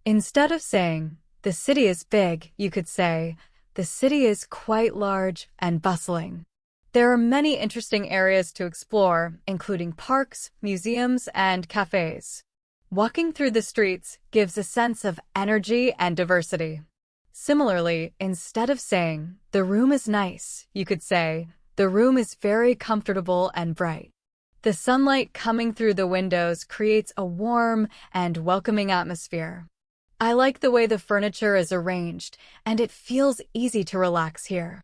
Instead of saying, the city is big, you could say, the city is quite large and bustling. There are many interesting areas to explore, including parks, museums, and cafes. Walking through the streets gives a sense of energy and diversity. Similarly, instead of saying, "The room is nice," you could say, "The room is very comfortable and bright." The sunlight coming through the windows creates a warm and welcoming atmosphere. I like the way the furniture is arranged, and it feels easy to relax here.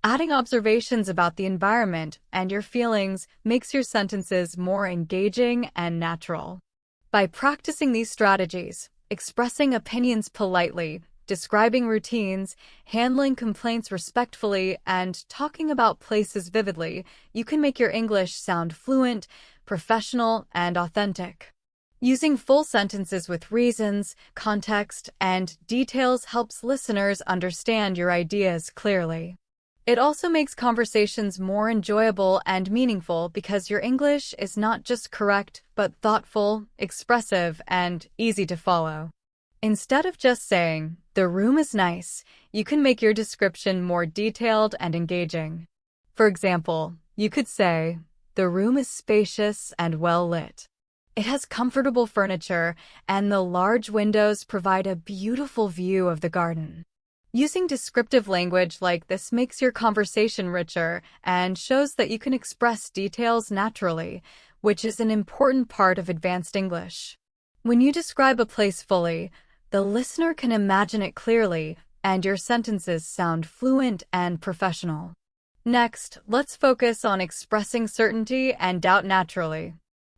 Adding observations about the environment and your feelings makes your sentences more engaging and natural. By practicing these strategies, expressing opinions politely, describing routines, handling complaints respectfully, and talking about places vividly, you can make your English sound fluent, professional, and authentic. Using full sentences with reasons, context, and details helps listeners understand your ideas clearly. It also makes conversations more enjoyable and meaningful because your English is not just correct, but thoughtful, expressive, and easy to follow. Instead of just saying, "The room is nice," you can make your description more detailed and engaging. For example, you could say, "The room is spacious and well lit. It has comfortable furniture, and the large windows provide a beautiful view of the garden." Using descriptive language like this makes your conversation richer and shows that you can express details naturally, which is an important part of advanced English. When you describe a place fully, the listener can imagine it clearly, and your sentences sound fluent and professional. Next, let's focus on expressing certainty and doubt naturally.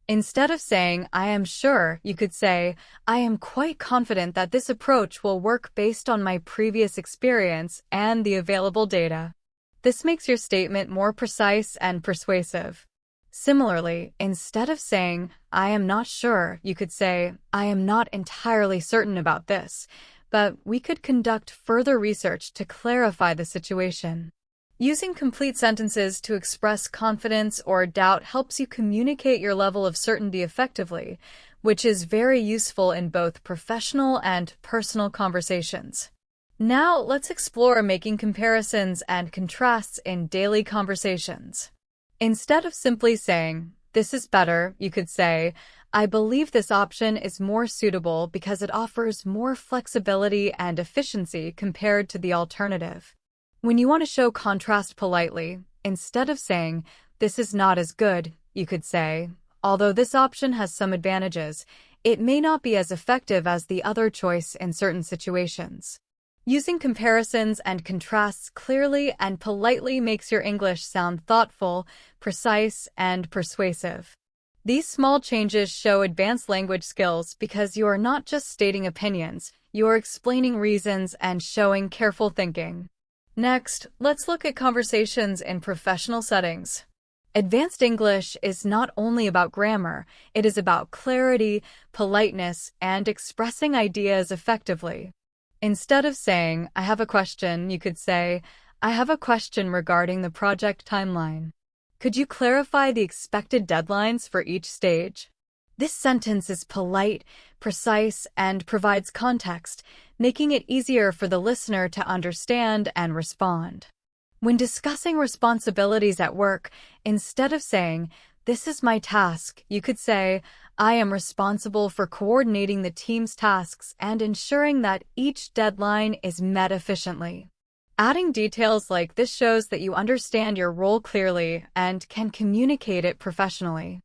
Instead of saying, "I am sure," you could say, "I am quite confident that this approach will work based on my previous experience and the available data." This makes your statement more precise and persuasive. Similarly, instead of saying, "I am not sure," you could say, "I am not entirely certain about this, but we could conduct further research to clarify the situation." Using complete sentences to express confidence or doubt helps you communicate your level of certainty effectively, which is very useful in both professional and personal conversations. Now, let's explore making comparisons and contrasts in daily conversations. Instead of simply saying, "This is better," you could say, "I believe this option is more suitable because it offers more flexibility and efficiency compared to the alternative." When you want to show contrast politely, instead of saying, "This is not as good," you could say, "Although this option has some advantages, it may not be as effective as the other choice in certain situations." Using comparisons and contrasts clearly and politely makes your English sound thoughtful, precise, and persuasive. These small changes show advanced language skills because you are not just stating opinions, you are explaining reasons and showing careful thinking. Next, let's look at conversations in professional settings. Advanced English is not only about grammar, it is about clarity, politeness, and expressing ideas effectively. Instead of saying, "I have a question," you could say, "I have a question regarding the project timeline. Could you clarify the expected deadlines for each stage?" This sentence is polite, precise, and provides context, making it easier for the listener to understand and respond. When discussing responsibilities at work, instead of saying, "This is my task," you could say, "I am responsible for coordinating the team's tasks and ensuring that each deadline is met efficiently." Adding details like this shows that you understand your role clearly and can communicate it professionally.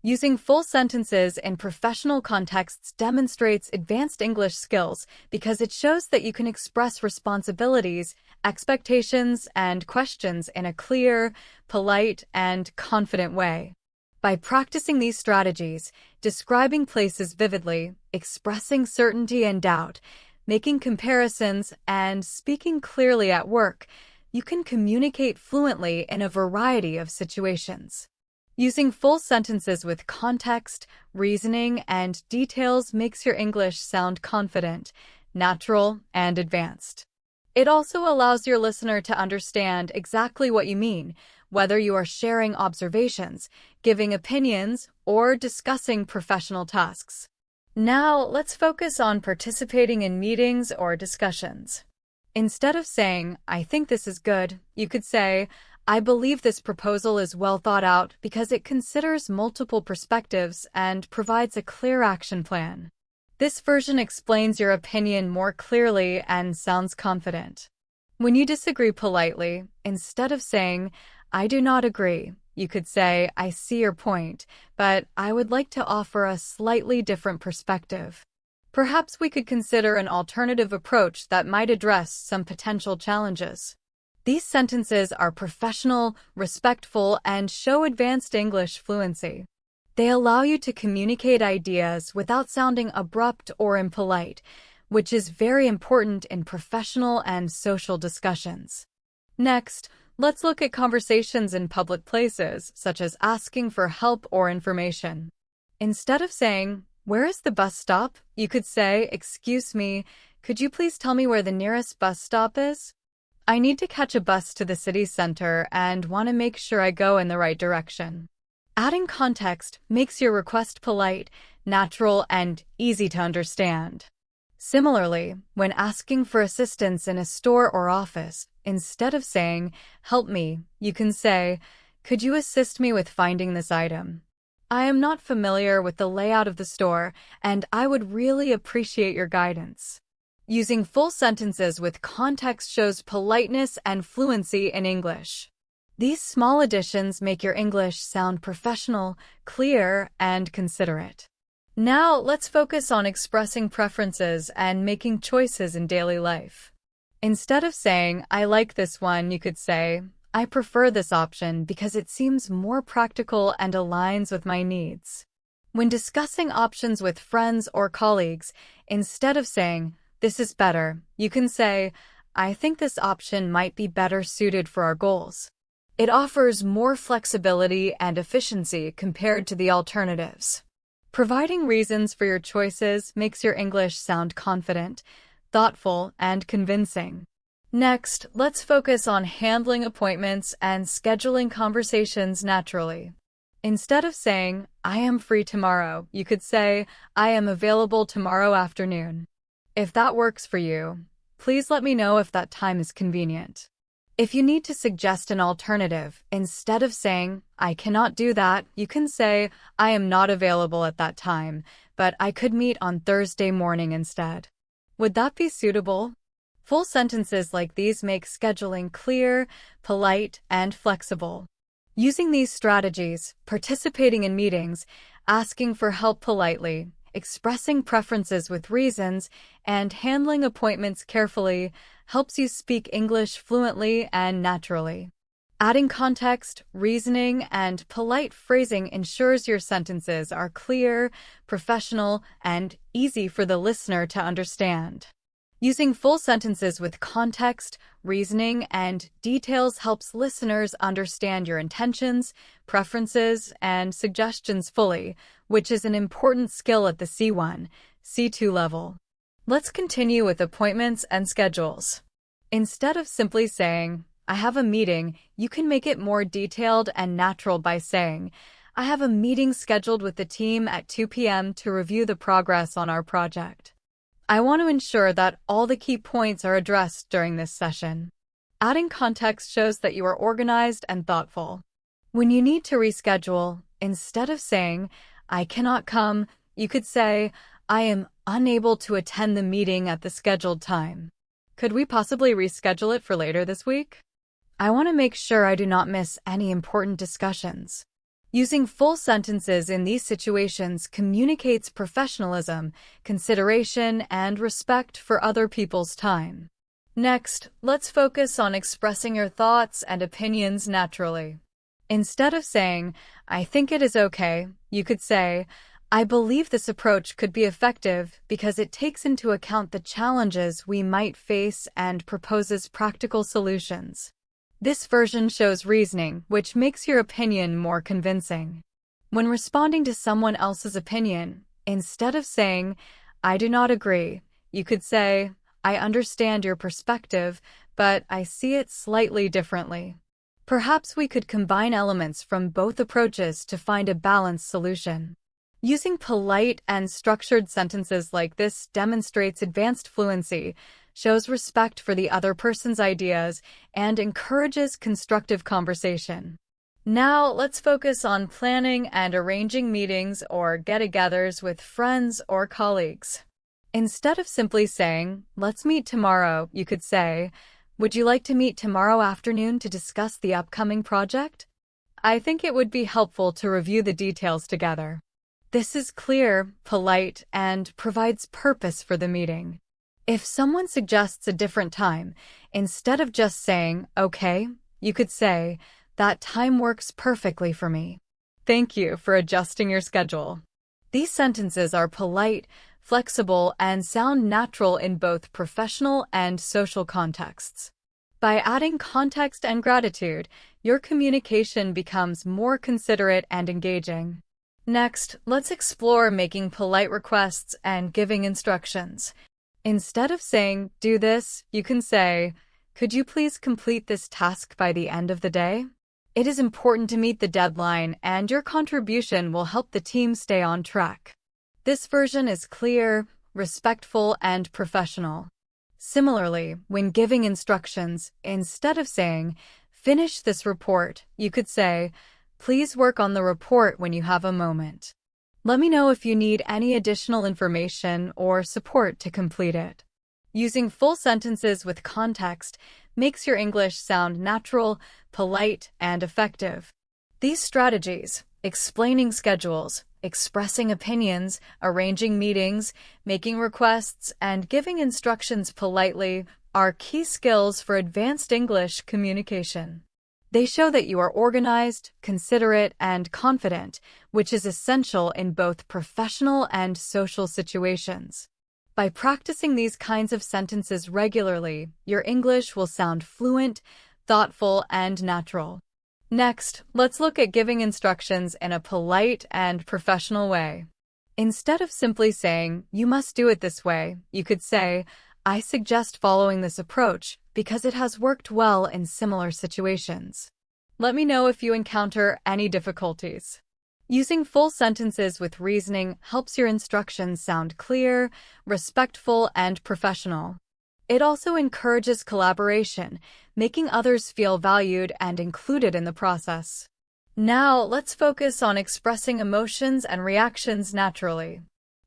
Using full sentences in professional contexts demonstrates advanced English skills because it shows that you can express responsibilities, expectations, and questions in a clear, polite, and confident way. By practicing these strategies, describing places vividly, expressing certainty and doubt, making comparisons, and speaking clearly at work, you can communicate fluently in a variety of situations. Using full sentences with context, reasoning, and details makes your English sound confident, natural, and advanced. It also allows your listener to understand exactly what you mean, whether you are sharing observations, giving opinions, or discussing professional tasks. Now, let's focus on participating in meetings or discussions. Instead of saying, "I think this is good," you could say, I believe this proposal is well thought out because it considers multiple perspectives and provides a clear action plan. This version explains your opinion more clearly and sounds confident. When you disagree politely, instead of saying, "I do not agree," you could say, "I see your point, but I would like to offer a slightly different perspective. Perhaps we could consider an alternative approach that might address some potential challenges." These sentences are professional, respectful, and show advanced English fluency. They allow you to communicate ideas without sounding abrupt or impolite, which is very important in professional and social discussions. Next, let's look at conversations in public places, such as asking for help or information. Instead of saying, "Where is the bus stop?" you could say, "Excuse me, could you please tell me where the nearest bus stop is? I need to catch a bus to the city center and want to make sure I go in the right direction." Adding context makes your request polite, natural, and easy to understand. Similarly, when asking for assistance in a store or office, instead of saying, "Help me," you can say, "Could you assist me with finding this item? I am not familiar with the layout of the store, and I would really appreciate your guidance." Using full sentences with context shows politeness and fluency in English. These small additions make your English sound professional, clear, and considerate. Now, let's focus on expressing preferences and making choices in daily life. Instead of saying, "I like this one," you could say, "I prefer this option because it seems more practical and aligns with my needs." When discussing options with friends or colleagues, instead of saying, "This is better," you can say, "I think this option might be better suited for our goals." It offers more flexibility and efficiency compared to the alternatives. Providing reasons for your choices makes your English sound confident, thoughtful, and convincing. Next, let's focus on handling appointments and scheduling conversations naturally. Instead of saying, "I am free tomorrow," you could say, "I am available tomorrow afternoon. If that works for you, please let me know if that time is convenient." If you need to suggest an alternative, instead of saying, "I cannot do that," you can say, "I am not available at that time, but I could meet on Thursday morning instead." Would that be suitable? Full sentences like these make scheduling clear, polite, and flexible. Using these strategies, participating in meetings, asking for help politely, expressing preferences with reasons, and handling appointments carefully helps you speak English fluently and naturally. Adding context, reasoning, and polite phrasing ensures your sentences are clear, professional, and easy for the listener to understand. Using full sentences with context, reasoning, and details helps listeners understand your intentions, preferences, and suggestions fully, which is an important skill at the C1, C2 level. Let's continue with appointments and schedules. Instead of simply saying, "I have a meeting," you can make it more detailed and natural by saying, "I have a meeting scheduled with the team at 2 p.m. to review the progress on our project. I want to ensure that all the key points are addressed during this session." Adding context shows that you are organized and thoughtful. When you need to reschedule, instead of saying, "I cannot come," you could say, "I am unable to attend the meeting at the scheduled time. Could we possibly reschedule it for later this week? I want to make sure I do not miss any important discussions." Using full sentences in these situations communicates professionalism, consideration, and respect for other people's time. Next, let's focus on expressing your thoughts and opinions naturally. Instead of saying, "I think it is okay," you could say, "I believe this approach could be effective because it takes into account the challenges we might face and proposes practical solutions." This version shows reasoning, which makes your opinion more convincing. When responding to someone else's opinion, instead of saying, "I do not agree," you could say, "I understand your perspective, but I see it slightly differently. Perhaps we could combine elements from both approaches to find a balanced solution." Using polite and structured sentences like this demonstrates advanced fluency, shows respect for the other person's ideas, and encourages constructive conversation. Now, let's focus on planning and arranging meetings or get-togethers with friends or colleagues. Instead of simply saying, "Let's meet tomorrow," you could say, "Would you like to meet tomorrow afternoon to discuss the upcoming project?" I think it would be helpful to review the details together. This is clear, polite, and provides purpose for the meeting. If someone suggests a different time, instead of just saying, "Okay," you could say, "That time works perfectly for me. Thank you for adjusting your schedule." These sentences are polite, flexible, and sound natural in both professional and social contexts. By adding context and gratitude, your communication becomes more considerate and engaging. Next, let's explore making polite requests and giving instructions. Instead of saying, "Do this," you can say, "Could you please complete this task by the end of the day? It is important to meet the deadline, and your contribution will help the team stay on track." This version is clear, respectful, and professional. Similarly, when giving instructions, instead of saying, "Finish this report," you could say, "Please work on the report when you have a moment. Let me know if you need any additional information or support to complete it." Using full sentences with context makes your English sound natural, polite, and effective. These strategies, explaining schedules, expressing opinions, arranging meetings, making requests, and giving instructions politely, are key skills for advanced English communication. They show that you are organized, considerate, and confident, which is essential in both professional and social situations. By practicing these kinds of sentences regularly, your English will sound fluent, thoughtful, and natural. Next, let's look at giving instructions in a polite and professional way. Instead of simply saying, "You must do it this way," you could say, "I suggest following this approach because it has worked well in similar situations. Let me know if you encounter any difficulties." Using full sentences with reasoning helps your instructions sound clear, respectful, and professional. It also encourages collaboration, making others feel valued and included in the process. Now, let's focus on expressing emotions and reactions naturally.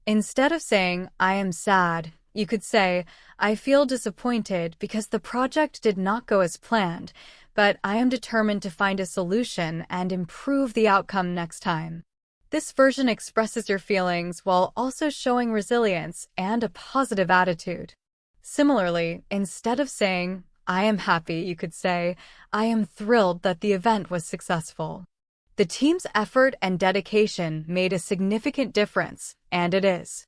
Instead of saying, "I am sad," you could say, "I feel disappointed because the project did not go as planned, but I am determined to find a solution and improve the outcome next time." This version expresses your feelings while also showing resilience and a positive attitude. Similarly, instead of saying, "I am happy," you could say, "I am thrilled that the event was successful. The team's effort and dedication made a significant difference, and it is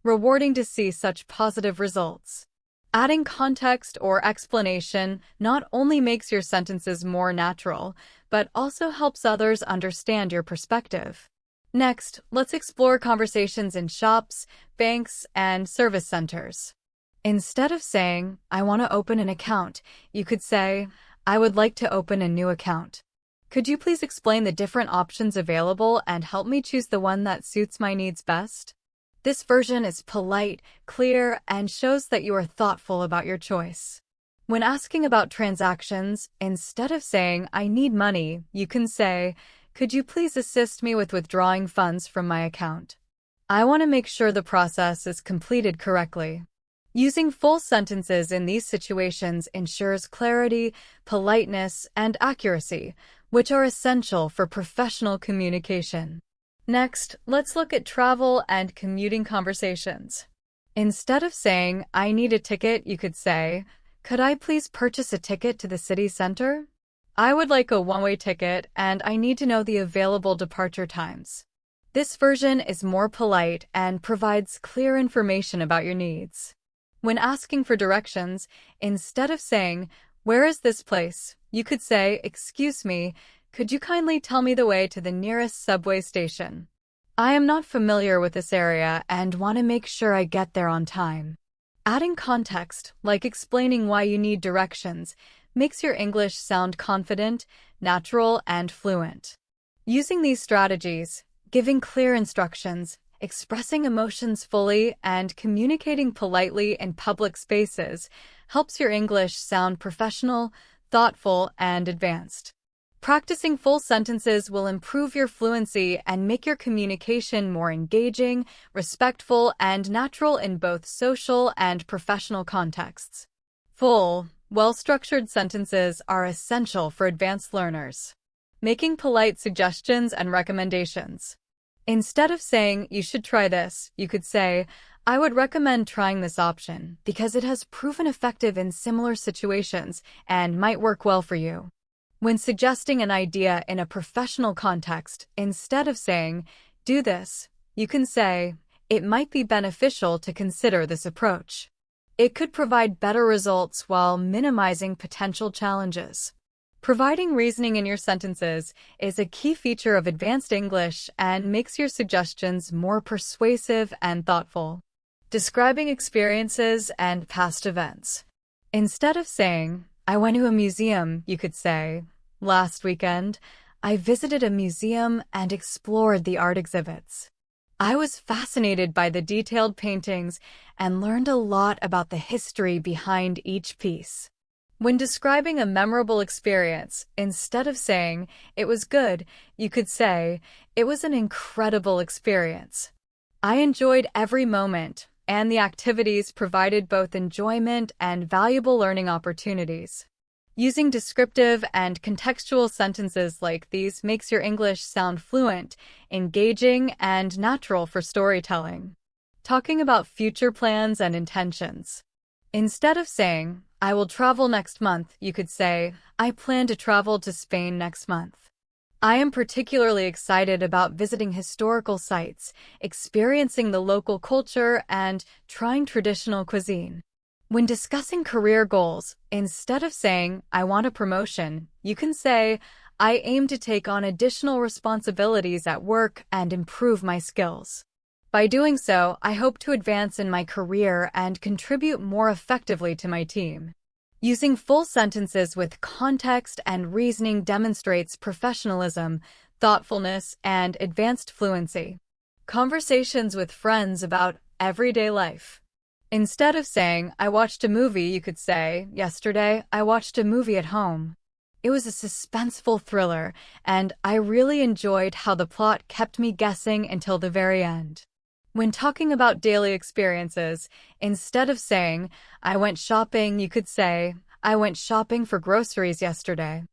rewarding to see such positive results." Adding context or explanation not only makes your sentences more natural, but also helps others understand your perspective. Next, let's explore conversations in shops, banks, and service centers. Instead of saying, "I want to open an account," you could say, "I would like to open a new account. Could you please explain the different options available and help me choose the one that suits my needs best?" This version is polite, clear, and shows that you are thoughtful about your choice. When asking about transactions, instead of saying, "I need money," you can say, "Could you please assist me with withdrawing funds from my account? I want to make sure the process is completed correctly." Using full sentences in these situations ensures clarity, politeness, and accuracy, which are essential for professional communication. Next, let's look at travel and commuting conversations. Instead of saying, "I need a ticket," you could say, "Could I please purchase a ticket to the city center? I would like a one-way ticket, and I need to know the available departure times." This version is more polite and provides clear information about your needs. When asking for directions, instead of saying, "Where is this place?" you could say, "Excuse me, could you kindly tell me the way to the nearest subway station? I am not familiar with this area and want to make sure I get there on time." Adding context, like explaining why you need directions, makes your English sound confident, natural, and fluent. Using these strategies, giving clear instructions, Expressing emotions fully and communicating politely in public spaces helps your English sound professional, thoughtful, and advanced. Practicing full sentences will improve your fluency and make your communication more engaging, respectful, and natural in both social and professional contexts. Full, well-structured sentences are essential for advanced learners. Making polite suggestions and recommendations. Instead of saying, "You should try this," you could say, "I would recommend trying this option because it has proven effective in similar situations and might work well for you." When suggesting an idea in a professional context, instead of saying, "Do this," you can say, "It might be beneficial to consider this approach." It could provide better results while minimizing potential challenges. Providing reasoning in your sentences is a key feature of advanced English and makes your suggestions more persuasive and thoughtful. Describing experiences and past events. Instead of saying, "I went to a museum," you could say, "Last weekend, I visited a museum and explored the art exhibits. I was fascinated by the detailed paintings and learned a lot about the history behind each piece." When describing a memorable experience, instead of saying, "It was good," you could say, "It was an incredible experience. I enjoyed every moment, and the activities provided both enjoyment and valuable learning opportunities." Using descriptive and contextual sentences like these makes your English sound fluent, engaging, and natural for storytelling. Talking about future plans and intentions. Instead of saying, "I will travel next month," you could say, "I plan to travel to Spain next month. I am particularly excited about visiting historical sites, experiencing the local culture, and trying traditional cuisine." When discussing career goals, instead of saying, "I want a promotion," you can say, "I aim to take on additional responsibilities at work and improve my skills. By doing so, I hope to advance in my career and contribute more effectively to my team." Using full sentences with context and reasoning demonstrates professionalism, thoughtfulness, and advanced fluency. Conversations with friends about everyday life. Instead of saying, "I watched a movie," you could say, "Yesterday, I watched a movie at home. It was a suspenseful thriller, and I really enjoyed how the plot kept me guessing until the very end." When talking about daily experiences, instead of saying, "I went shopping," you could say, "I went shopping for groceries yesterday.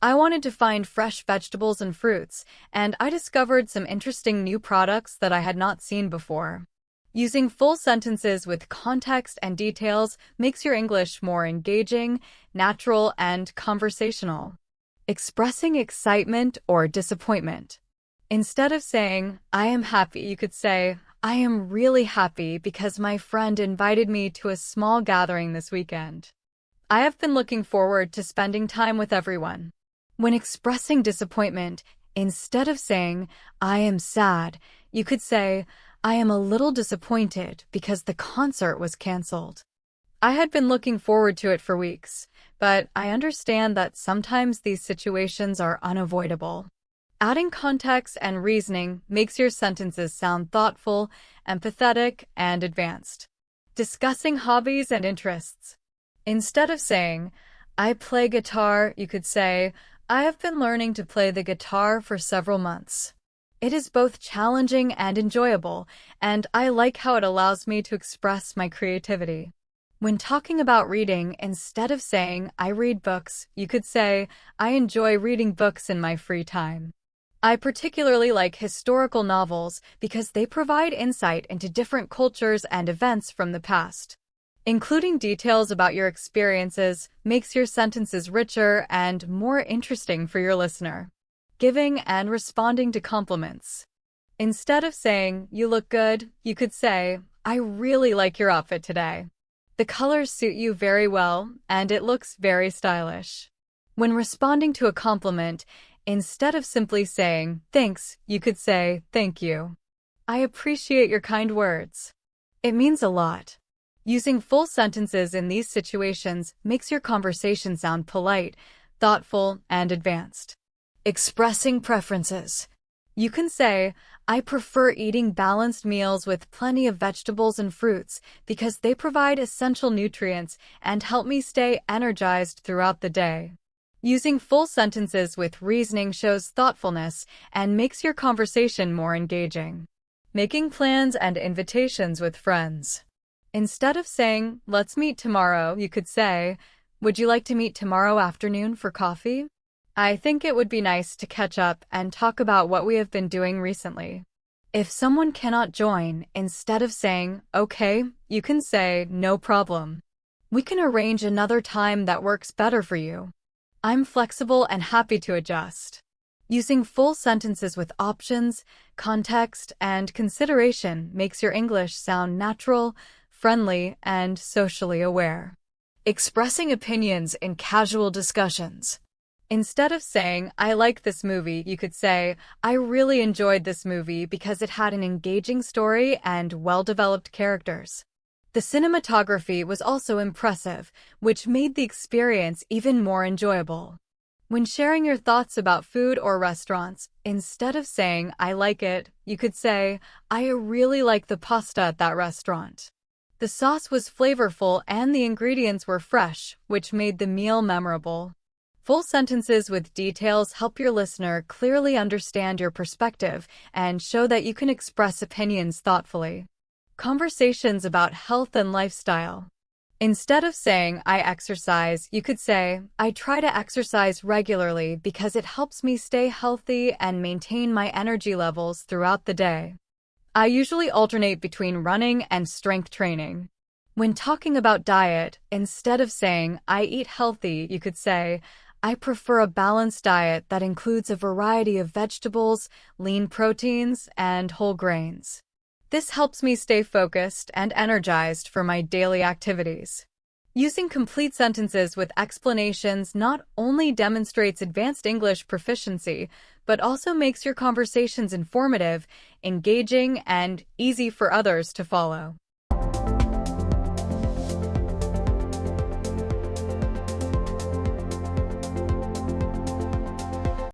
I wanted to find fresh vegetables and fruits, and I discovered some interesting new products that I had not seen before." Using full sentences with context and details makes your English more engaging, natural, and conversational. Expressing excitement or disappointment. Instead of saying, "I am happy," you could say, "I am really happy because my friend invited me to a small gathering this weekend. I have been looking forward to spending time with everyone." When expressing disappointment, instead of saying, "I am sad," you could say, "I am a little disappointed because the concert was canceled. I had been looking forward to it for weeks, but I understand that sometimes these situations are unavoidable." Adding context and reasoning makes your sentences sound thoughtful, empathetic, and advanced. Discussing hobbies and interests. Instead of saying, "I play guitar," you could say, "I have been learning to play the guitar for several months. It is both challenging and enjoyable, and I like how it allows me to express my creativity." When talking about reading, instead of saying, "I read books," you could say, "I enjoy reading books in my free time. I particularly like historical novels because they provide insight into different cultures and events from the past." Including details about your experiences makes your sentences richer and more interesting for your listener. Giving and responding to compliments. Instead of saying, "You look good," you could say, "I really like your outfit today. The colors suit you very well, and it looks very stylish." When responding to a compliment, instead of simply saying, "Thanks," you could say, "Thank you. I appreciate your kind words. It means a lot." Using full sentences in these situations makes your conversation sound polite, thoughtful, and advanced. Expressing preferences. You can say, I prefer eating balanced meals with plenty of vegetables and fruits because they provide essential nutrients and help me stay energized throughout the day. Using full sentences with reasoning shows thoughtfulness and makes your conversation more engaging. Making plans and invitations with friends. Instead of saying, let's meet tomorrow, you could say, would you like to meet tomorrow afternoon for coffee? I think it would be nice to catch up and talk about what we have been doing recently. If someone cannot join, instead of saying, okay, you can say, no problem. We can arrange another time that works better for you. I'm flexible and happy to adjust. Using full sentences with options, context, and consideration makes your English sound natural, friendly, and socially aware. Expressing opinions in casual discussions. Instead of saying, I like this movie, you could say, I really enjoyed this movie because it had an engaging story and well-developed characters. The cinematography was also impressive, which made the experience even more enjoyable. When sharing your thoughts about food or restaurants, instead of saying, I like it, you could say, I really like the pasta at that restaurant. The sauce was flavorful and the ingredients were fresh, which made the meal memorable. Full sentences with details help your listener clearly understand your perspective and show that you can express opinions thoughtfully. Conversations about health and lifestyle. Instead of saying, I exercise, you could say, I try to exercise regularly because it helps me stay healthy and maintain my energy levels throughout the day. I usually alternate between running and strength training. When talking about diet, instead of saying, I eat healthy, you could say, I prefer a balanced diet that includes a variety of vegetables, lean proteins, and whole grains. This helps me stay focused and energized for my daily activities. Using complete sentences with explanations not only demonstrates advanced English proficiency, but also makes your conversations informative, engaging, and easy for others to follow.